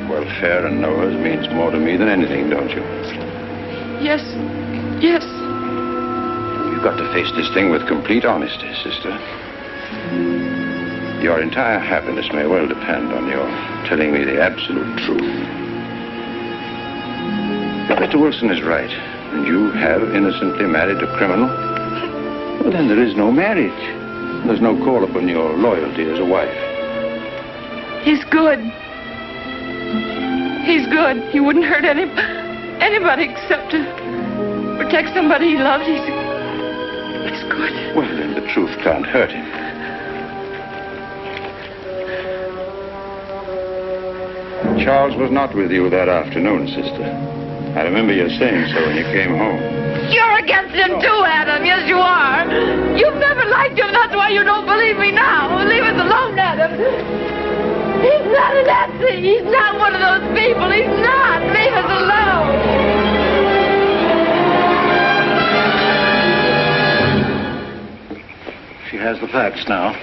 welfare and Noah's means more to me than anything, don't you? Yes. Yes. You've got to face this thing with complete honesty, sister. Your entire happiness may well depend on your telling me the absolute truth. If Mr. Wilson is right, and you have innocently married a criminal, well, then there is no marriage. There's no call upon your loyalty as a wife. He's good. He's good. He wouldn't hurt anybody except to protect somebody he loves. He's good. Well, then the truth can't hurt him. Charles was not with you that afternoon, sister. I remember you saying so when you came home. You're against him too, Adam. Yes, you are. You've never liked him. That's why you don't believe me now. Leave us alone, Adam. He's not a Nazi. He's not one of those people. He's not. Leave us alone. She has the facts now,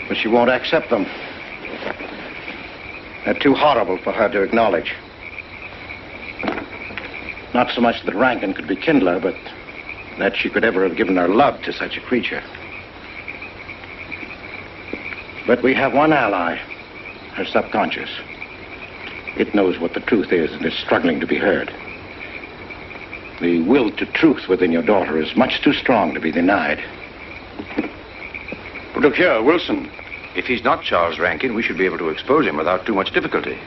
but she won't accept them. They're too horrible for her to acknowledge. Not so much that Rankin could be Kindler, but that she could ever have given her love to such a creature. But we have one ally, her subconscious. It knows what the truth is and is struggling to be heard. The will to truth within your daughter is much too strong to be denied. But look here, Wilson. If he's not Charles Rankin, we should be able to expose him without too much difficulty.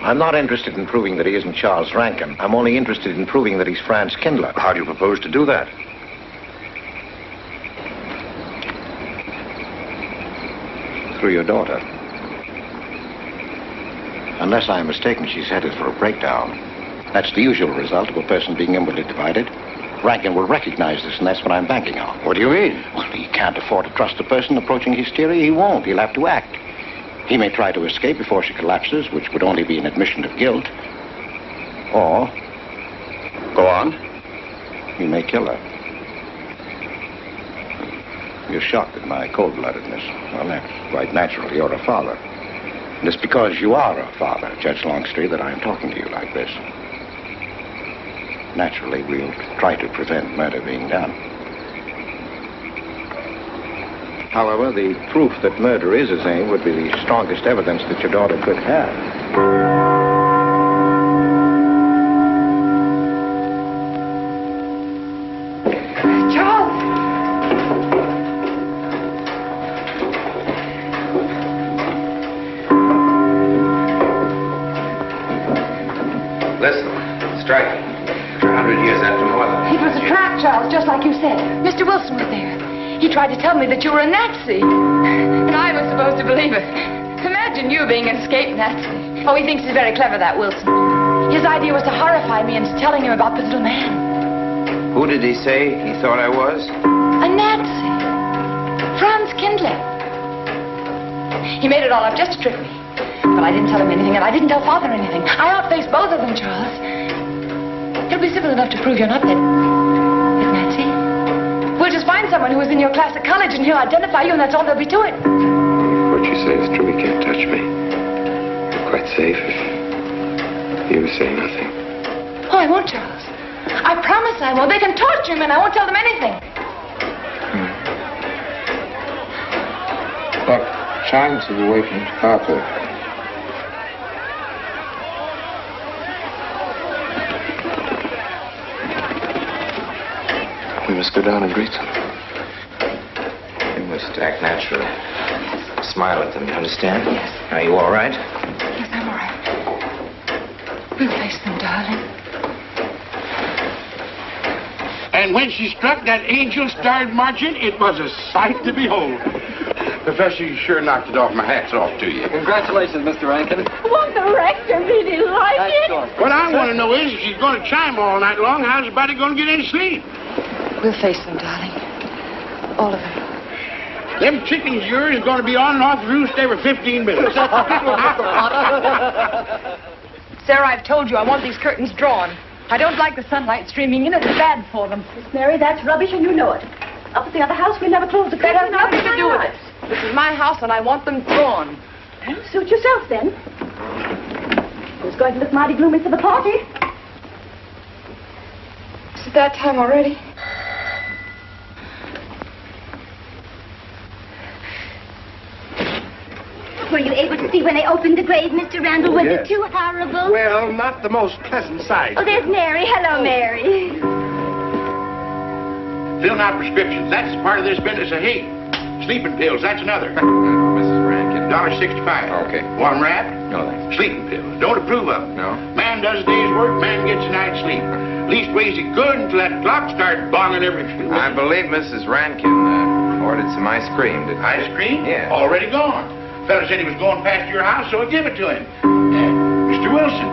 I'm not interested in proving that he isn't Charles Rankin. I'm only interested in proving that he's Franz Kindler. How do you propose to do that? Through your daughter. Unless I'm mistaken, she's headed for a breakdown. That's the usual result of a person being inwardly divided. Rankin will recognize this, and that's what I'm banking on. What do you mean? Well, he can't afford to trust a person approaching hysteria. He won't. He'll have to act. He may try to escape before she collapses, which would only be an admission of guilt. Or... Go on. He may kill her. You're shocked at my cold-bloodedness. Well, that's quite natural. You're a father. And it's because you are a father, Judge Longstreet, that I'm talking to you like this. Naturally, we'll try to prevent murder being done. However, the proof that murder is his aim would be the strongest evidence that your daughter could have. Charles! Listen, strike. 100 years after mother. It was a trap, Charles, just like you said. Mr. Wilson was there. He tried to tell me that you were a Nazi. And I was supposed to believe it. Imagine you being an escaped Nazi. Oh, he thinks he's very clever, that Wilson. His idea was to horrify me into telling him about the little man. Who did he say he thought I was? A Nazi. Franz Kindler. He made it all up just to trick me. But I didn't tell him anything, and I didn't tell Father anything. I outfaced both of them, Charles. He'll be simple enough to prove you're not that Nazi. We'll just find someone who was in your class at college, and he'll identify you, and that's all there'll be to it. What you say is true. He can't touch me. I'm quite safe if you say nothing. Oh, I won't, Charles. I promise I won't. They can torture him, and I won't tell them anything. Look, chimes have awakened Harper. We must go down and greet them. We must act naturally. Smile at them, you understand? Yes. Are you all right? Yes, I'm all right. We'll face them, darling. And when she struck that angel-starred margin, it was a sight to behold. Professor, you sure knocked it off. My hat's off to you. Congratulations, Mr. Rankin. Won't the rector really like it? What I want to know is, if she's going to chime all night long, how's the body going to get any sleep? We'll face them, darling. All of them. Them chickens of yours are going to be on and off the roost every 15 minutes. Sarah, I've told you I want these curtains drawn. I don't like the sunlight streaming in. It's bad for them. Miss Mary, that's rubbish, and you know it. Up at the other house, we never close the That has curtains. nothing to do with it. This is my house, and I want them drawn. Well, suit yourself, then. It's going to look mighty gloomy for the party. Is it that time already? Were you able to see when they opened the grave, Mr. Randall? Was yes. it too horrible? Well, not the most pleasant sight. Oh, there's Mary. Hello, Mary. Filling out prescriptions. That's part of this business of hate. Sleeping pills. That's another. Mrs. Rankin. $1.65. Okay. One wrap. No, thanks. Sleeping pills. Don't approve of them. No. Man does a day's work, man gets a night's sleep. Leastways he good until that clock starts bonging every few minutes. I believe Mrs. Rankin ordered some ice cream. Ice cream? Yeah. Already gone. Fella said he was going past your house, so I give it to him. Mr. Wilson.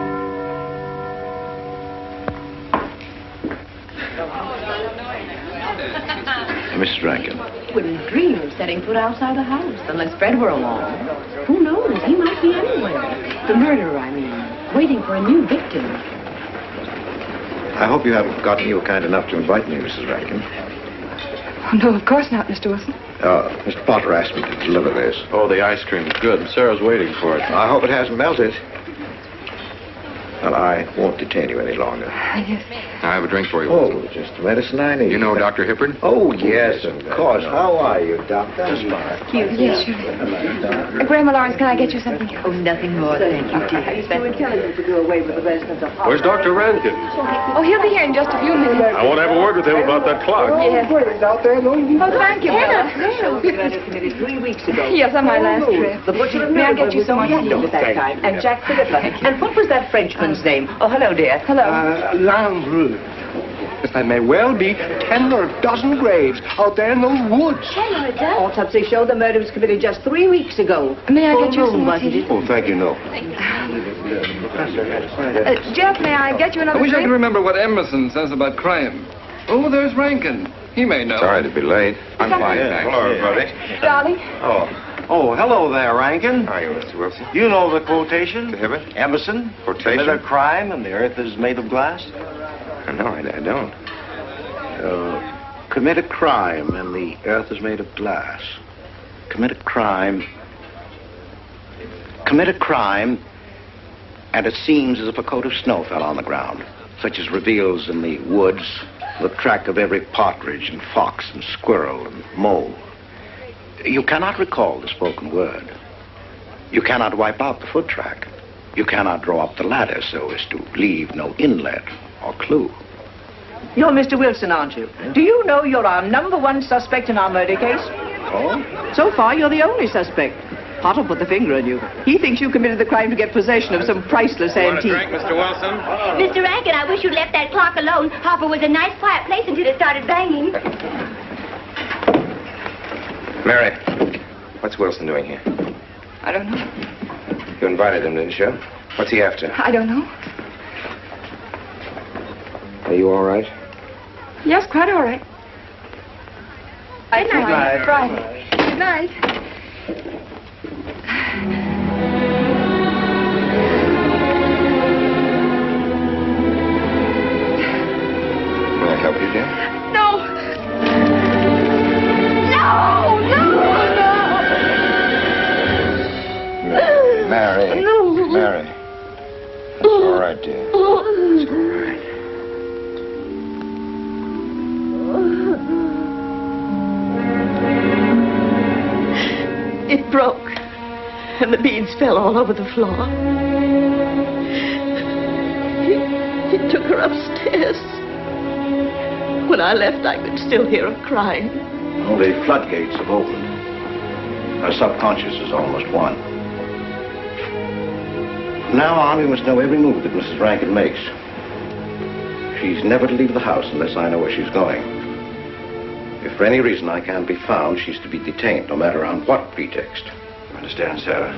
Mrs. Rankin. Wouldn't dream of setting foot outside the house unless Fred were along. Who knows? He might be anywhere. The murderer, I mean. Waiting for a new victim. I hope you haven't forgotten you were kind enough to invite me, Mrs. Rankin. Oh, no, of course not, Mr. Wilson. Mr. Potter asked me to deliver this. Oh, the ice cream's good. Sarah's waiting for it. I hope it hasn't melted. Well, I won't detain you any longer. Yes. I have a drink for you. Oh, just the medicine I need. You know Dr. Hippard? Oh, yes, of course. How are you, Doctor? Yes, sure. Grandma Lawrence, can I get you something? Oh, nothing more, thank you, dear. So we're telling you to go away with the rest of the party. Where's Dr. Rankin? Oh, he'll be here in just a few minutes. I want to have a word with him about that clock. Yes. out there, no? Oh, thank you, Bella. Committed 3 weeks ago. Yes, on my last trip. The butcher May I get you some tea? at that time. And Jack Philippa. And what was that Frenchman's name? Oh, hello, dear. Hello. Landru. That may well be 10 or a dozen graves out there in those woods. Autopsy showed the murder was committed just 3 weeks ago. May I get you Full some room, tea? wasn't it? Oh, thank you, no. Jeff, may I get you another I wish I drink? could remember what Emerson says about crime. Oh, there's Rankin. He may know. Sorry to be late. I'm fine, thanks. Hello, everybody. Darling. Oh, hello there, Rankin. How are you, Mr. Wilson? You know the quotation? The Hibbert? Emerson? Quotation? Commit a crime and the earth is made of glass? No, I don't. Commit a crime and the earth is made of glass. Commit a crime. Commit a crime and it seems as if a coat of snow fell on the ground, such as reveals in the woods the track of every partridge and fox and squirrel and mole. You cannot recall the spoken word. You cannot wipe out the foot track. You cannot draw up the ladder so as to leave no inlet or clue. You're Mr. Wilson, aren't you? Do you know you're our #1 suspect in our murder case? Oh? So far, you're the only suspect. Potter put the finger on you. He thinks you committed the crime to get possession of some priceless antique. Want a drink, Mr. Wilson? Mr. Rankin, I wish you'd left that clock alone. Harper was a nice, quiet place until it started banging. Mary, what's Wilson doing here? I don't know. You invited him, didn't you? What's he after? I don't know. Are you all right? Yes, quite all right. Good night. Friday. Good night. May I help you, dear? No! No! No! Mary. No. Mary. It's all right, dear. It's all right. It broke, and the beads fell all over the floor. He took her upstairs. When I left, I could still hear her crying. Well, the floodgates have opened. Her subconscious is almost won. From now on, we must know every move that Mrs. Rankin makes. She's never to leave the house unless I know where she's going. If for any reason I can't be found, she's to be detained, no matter on what pretext. You understand, Sarah?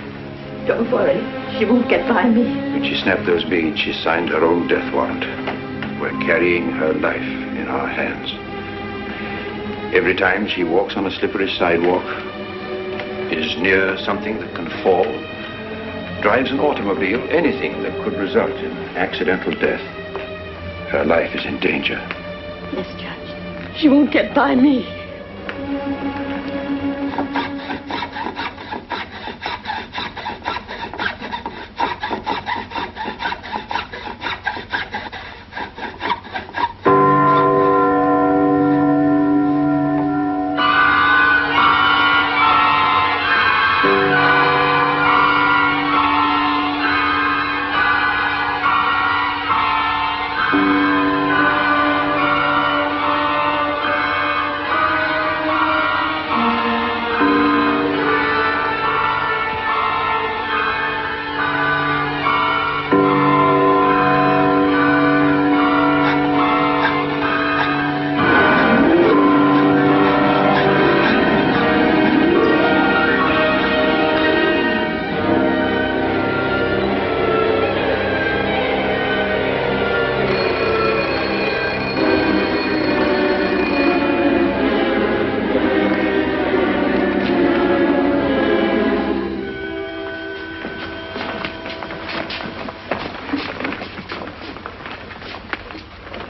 Don't worry. She won't get by me. When she snapped those beads, she signed her own death warrant. We're carrying her life in our hands. Every time she walks on a slippery sidewalk, is near something that can fall, drives an automobile, anything that could result in accidental death, her life is in danger. Yes, Judge. She won't get by me.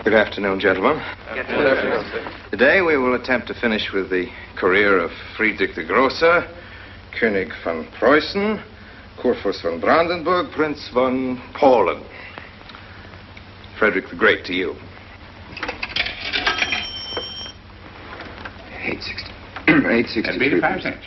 Good afternoon, gentlemen. Good afternoon, sir. Today we will attempt to finish with the career of Friedrich the Grosser, König von Preußen, Kurfürst von Brandenburg, Prince von Polen. Frederick the Great to you. 860. That'd be 85 cents.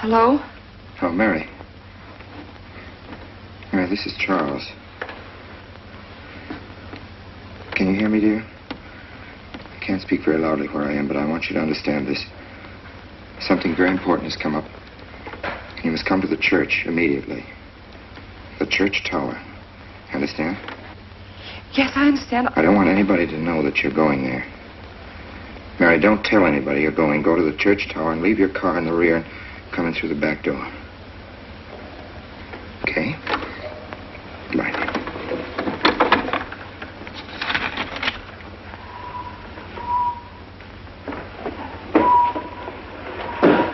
Hello? Oh, Mary. Mary, this is Charles. Can you hear me, dear? I can't speak very loudly where I am, but I want you to understand this. Something very important has come up. You must come to the church immediately. The church tower. Understand? Yes, I understand. I don't want anybody to know that you're going there. Mary, don't tell anybody you're going. Go to the church tower and leave your car in the rear and come in through the back door. Okay? Goodbye.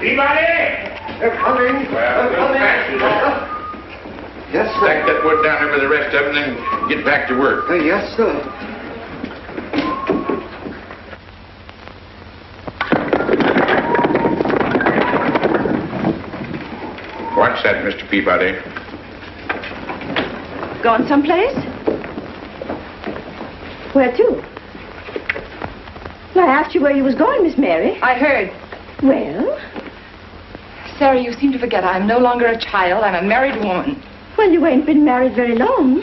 Anybody? They're coming. Well, They're coming. Yes, sir. Stack that wood down there with the rest of them and then get back to work. Yes, sir. Watch that, Mr. Peabody. Gone someplace? Where to? Well, I asked you where you was going, Miss Mary. I heard. Well? Sarah, you seem to forget I'm no longer a child. I'm a married woman. Well, you ain't been married very long.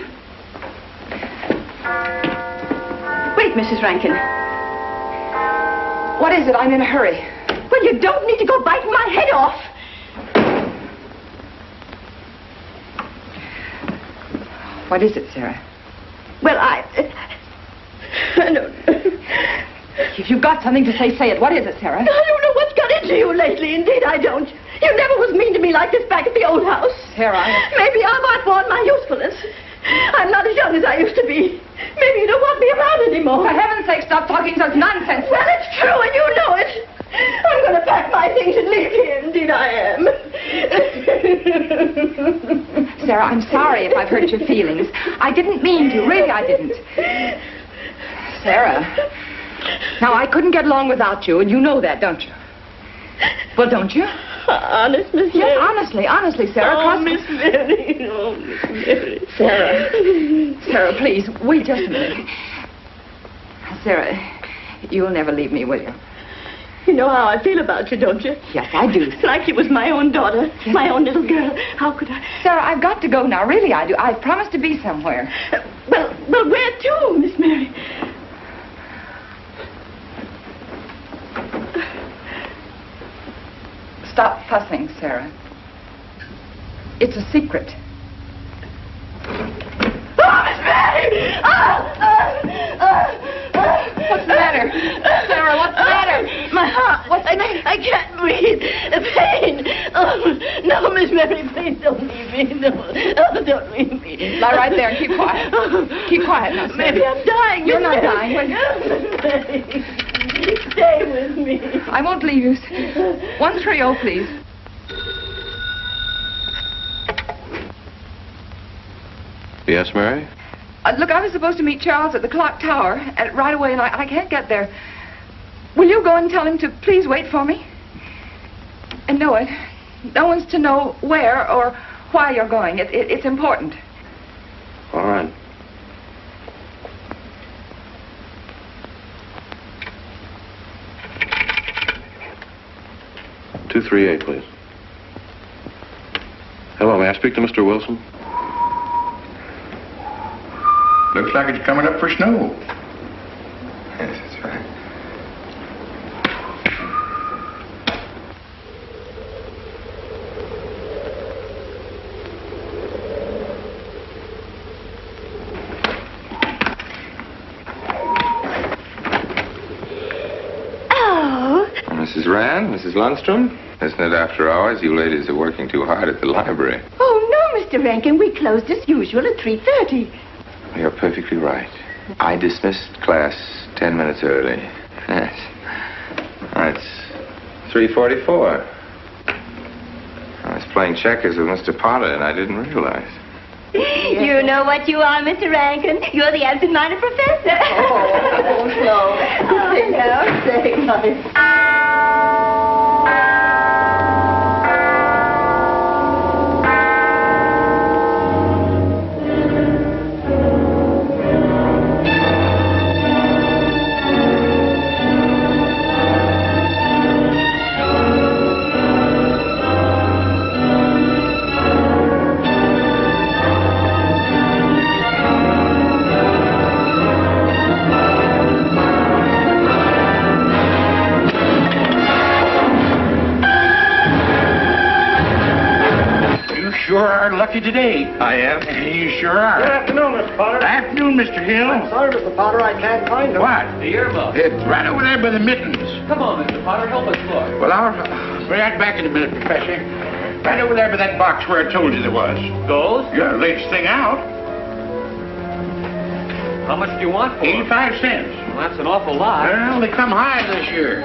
Wait, Mrs. Rankin. What is it? I'm in a hurry. Well, you don't need to go biting my head off. What is it, Sarah? Well, I don't know. If you've got something to say, say it. What is it, Sarah? I don't know what's got into you lately. Indeed, I don't. You never was mean to me like this back at the old house. Sarah, Maybe I've outworn my usefulness. I'm not as young as I used to be. Maybe you don't want me around anymore. For heaven's sake, stop talking such nonsense. Well, it's true, and you know it. I'm going to pack my things and leave here. Indeed, I am. Sarah, I'm sorry if I've hurt your feelings. I didn't mean to. Really, I didn't. Sarah. Now, I couldn't get along without you, and you know that, don't you? Well, don't you? Honest, Miss Mary? Yes, honestly, Sarah. Oh, Miss Mary. Oh, Miss Mary. Sarah, please, wait just a minute. Sarah, you'll never leave me, will you? You know how I feel about you, don't you? Yes, I do. Like you was my own daughter, my own little girl. How could I? Sarah, I've got to go now. Really, I do. I've promised to be somewhere. Well, where to, Miss Mary? Stop fussing, Sarah. It's a secret. Oh, Miss Mary! What's the matter? Sarah, what's the matter? My heart. What's the matter? I can't breathe. The pain. Oh, no, Miss Mary, please don't leave me. No, don't leave me. Lie right there and keep quiet. Keep quiet now, Sarah. Maybe I'm dying. You're not Miss dying. Mary. Stay with me. I won't leave you. 130, please. Yes, Mary? Look, I was supposed to meet Charles at the clock tower right away, and I can't get there. Will you go and tell him to please wait for me? And no one's to know where or why you're going. It's important. All right. "238, please. Hello, may I speak to Mr. Wilson? Looks like it's coming up for snow. Yes, that's right. Oh. Mrs. Rand, Mrs. Lundstrom, isn't it after hours? You ladies are working too hard at the library. Oh, no, Mr. Rankin. We closed as usual at 3:30. You're perfectly right. I dismissed class 10 minutes early. Yes. it's 3:44. I was playing checkers with Mr. Potter, and I didn't realize. You know what you are, Mr. Rankin. You're the absent-minded professor. Oh, no. Oh, no. Say, nice. Sure are lucky today. I am. You sure are. Good afternoon, Mr. Potter. Afternoon, Mr. Hill. I'm sorry, Mr. Potter, I can't find him. What? The earmuff. It's right over there by the mittens. Come on, Mr. Potter, help us look. Well, I'll be right back in a minute, Professor. Right over there by that box where I told you there was. Gold? Yeah, latest thing out. How much do you want for 85 cents. Well, that's an awful lot. Well, they come high this year.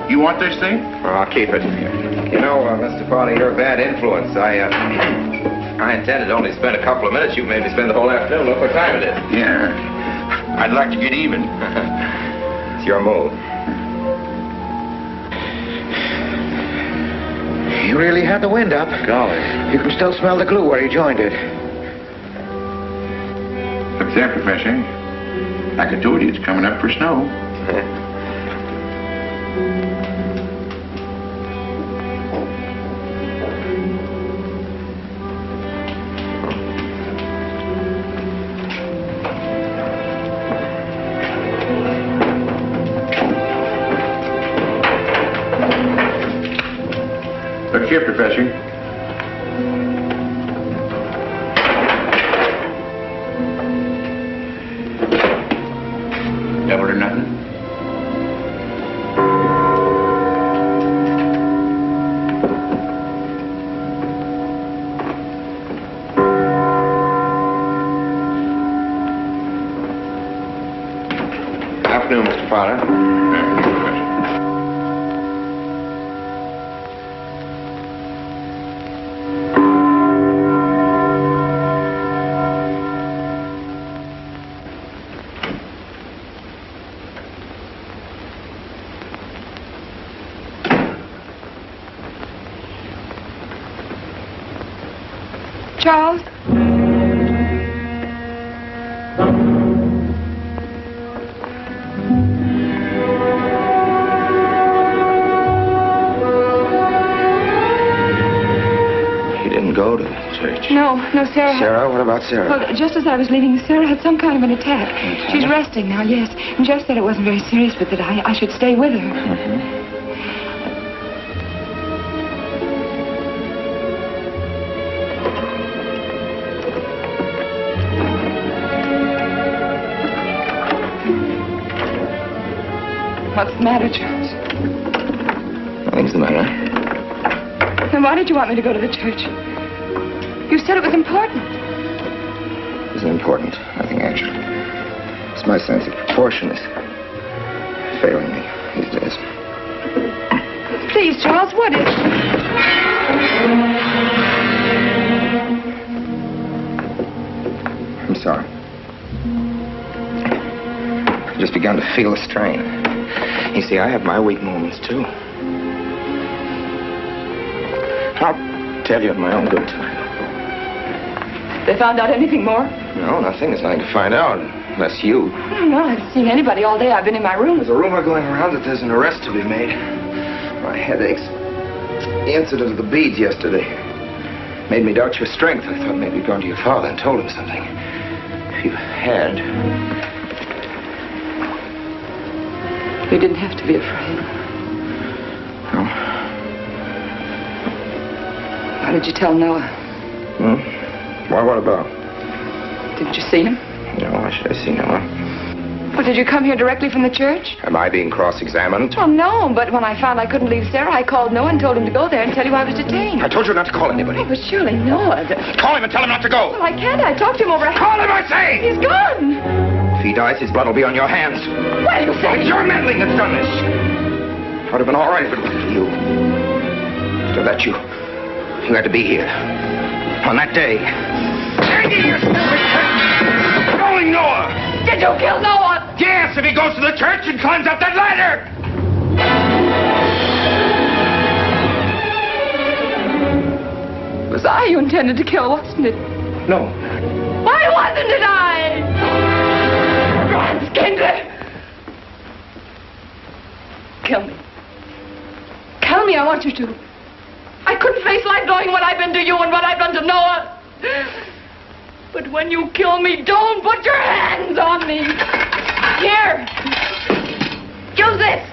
You want this thing? Well, I'll keep it. You know, Mr. Potter, you're a bad influence. I intended to only spend a couple of minutes. You made me spend the whole afternoon. Look what time it is. Yeah. I'd like to get even. It's your move. You really had the wind up. Golly. You can still smell the glue where you joined it. Look there, Professor. Like I told you, it's coming up for snow. Look here, Professor. Double or nothing? Afternoon, Mr. Potter. Charles? He didn't go to the church. No, Sarah. Sarah? What about Sarah? Well, just as I was leaving, Sarah had some kind of an attack. She's resting now, yes. And Jeff said it wasn't very serious, but that I should stay with her. Mm-hmm. What's the matter, Charles? Nothing's the matter. Then why did you want me to go to the church? You said it was important. Isn't important. Nothing actually. It's my sense of proportion is failing me these days. Please, Charles, what is it? I'm sorry. I've just begun to feel a strain. You see, I have my weak moments, too. I'll tell you in my own good time. They found out anything more? No, nothing. There's nothing to find out, unless you. No, I haven't seen anybody all day. I've been in my room. There's a rumor going around that there's an arrest to be made. My headaches. The incident of the beads yesterday made me doubt your strength. I thought maybe you'd gone to your father and told him something. If you had... You didn't have to be afraid. No. Why did you tell Noah? Why, what about? Didn't you see him? No, why should I see Noah? Well, did you come here directly from the church? Am I being cross-examined? Oh, no, but when I found I couldn't leave Sarah, I called Noah and told him to go there and tell you I was detained. I told you not to call anybody. Oh, but surely Noah... Call him and tell him not to go. Well, I can't. I talked to him over... Call him, I say! He's gone. If he dies, his blood will be on your hands. What are you saying? It's your meddling that's done this. It would have been all right if it was up to you. Still, that you had to be here. On that day. Hanging, you stupid cunt! Killing Noah! Did you kill Noah? Yes, if he goes to the church and climbs up that ladder! It was I you intended to kill, wasn't it? No. Why wasn't it I? Franz Kindler! Kill me. Kill me, I want you to. I couldn't face life knowing what I've been to you and what I've done to Noah. But when you kill me, don't put your hands on me. Here. Use this.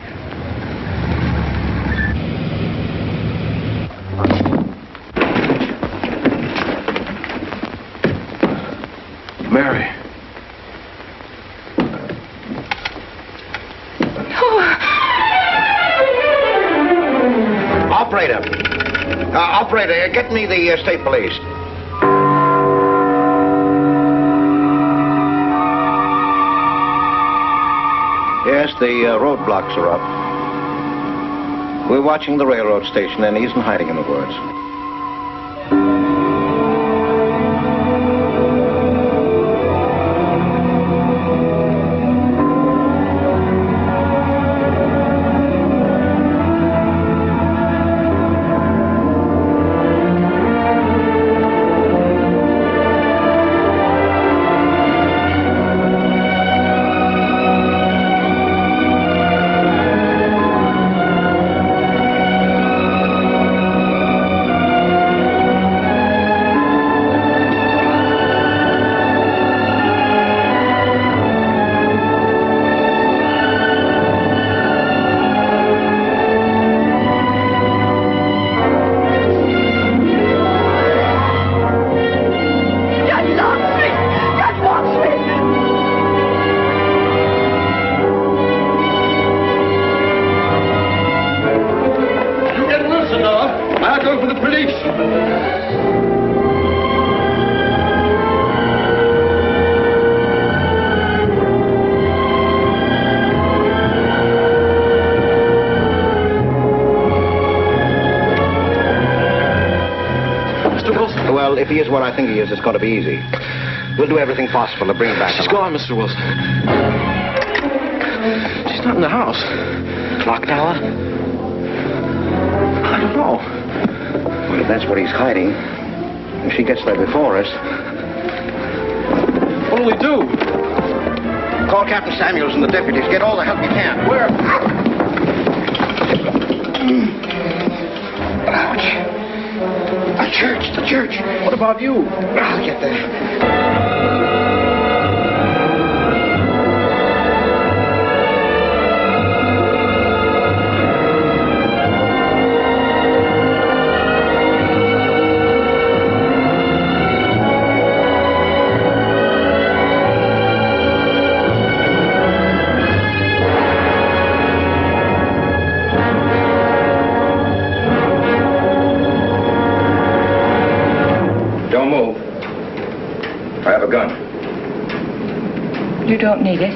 Mary. Operator, get me the state police. Yes, the roadblocks are up. We're watching the railroad station, and he isn't hiding in the woods. Well, if he is what I think he is, it's going to be easy. We'll do everything possible to bring him back. She's gone, Mr. Wilson. She's not in the house. Clock tower? I don't know. Well, if that's what he's hiding, if she gets there before us... What'll we do? Call Captain Samuels and the deputies. Get all the help you can. Where? Ouch. The church. What about you? I'll get there. You don't need it.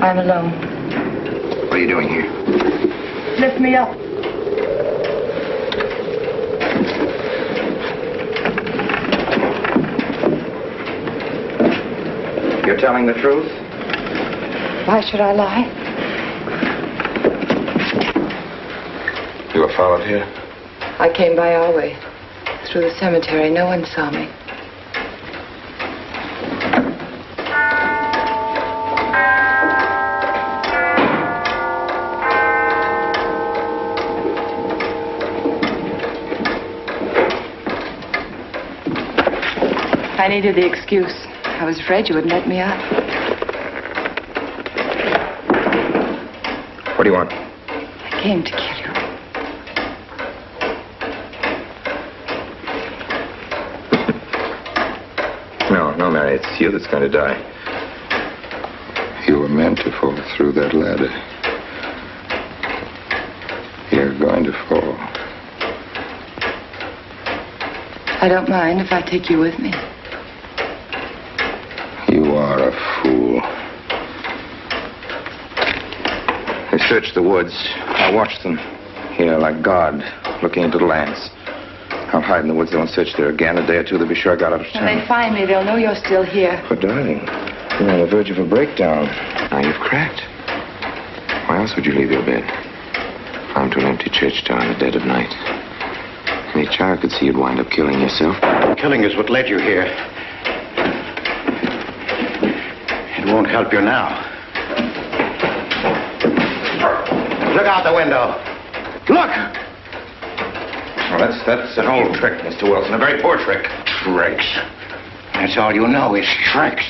I'm alone. What are you doing here? Lift me up. You're telling the truth? Why should I lie? You were followed here? I came by our way. Through the cemetery. No one saw me. I needed the excuse. I was afraid you wouldn't let me out. What do you want? I came to kill you. No, Mary, it's you that's going to die. You were meant to fall through that ladder. You're going to fall. I don't mind if I take you with me. You are a fool. fool. They searched the woods. I watched them. Here, like God, looking into the lands. I'll hide in the woods. They won't search there again. A day or two, they'll be sure I got out of town. When they find me, they'll know you're still here. But, darling, you're on the verge of a breakdown. Now you've cracked. Why else would you leave your bed? Climb to an empty church door in the dead of night. Any child could see you'd wind up killing yourself. Killing is what led you here. It won't help you now. Look out the window. Look! Well, that's an old trick, Mr. Wilson. A very poor trick. Tricks. That's all you know is tricks.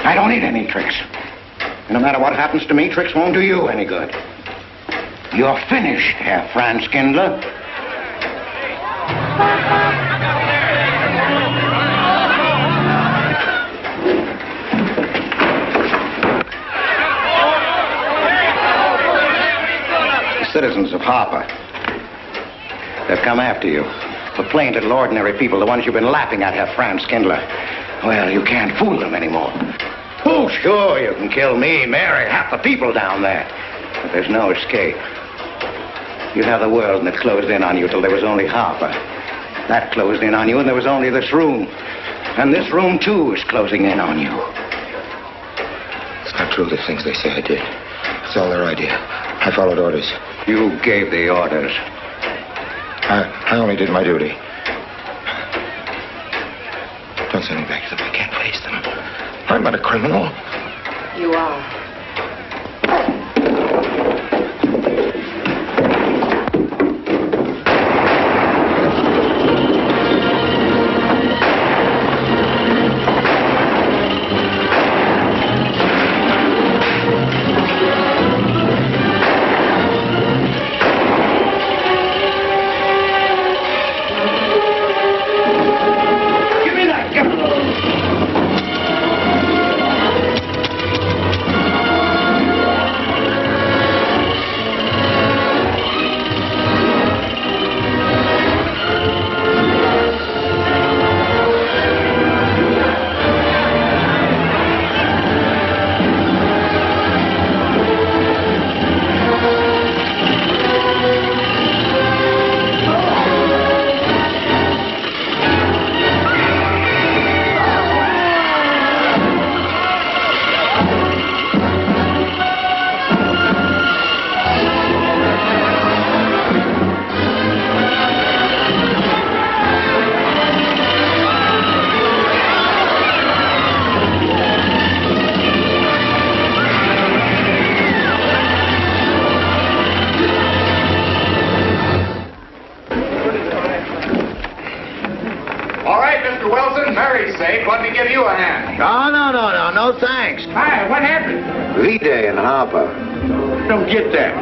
I don't need any tricks. And no matter what happens to me, tricks won't do you any good. You're finished, Herr Franz Kindler. The citizens of Harper. They've come after you. The plain little ordinary people, the ones you've been laughing at, Herr Franz Kindler. Well, you can't fool them anymore. Oh, sure, you can kill me, Mary, half the people down there. But there's no escape. You have the world, and it closed in on you till there was only Harper. That closed in on you, and there was only this room. And this room, too, is closing in on you. It's not true, the things they say I did. It's all their idea. I followed orders. You gave the orders. I only did my duty. Don't send me back to them. I can't face them. I'm not a criminal. You are. No, thanks. Hi, what happened? V-Day in Harper. Don't get that.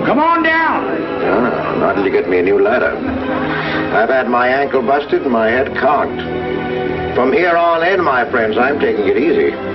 Come on down. No, not until you get me a new letter. I've had my ankle busted and my head conked. From here on in, my friends, I'm taking it easy.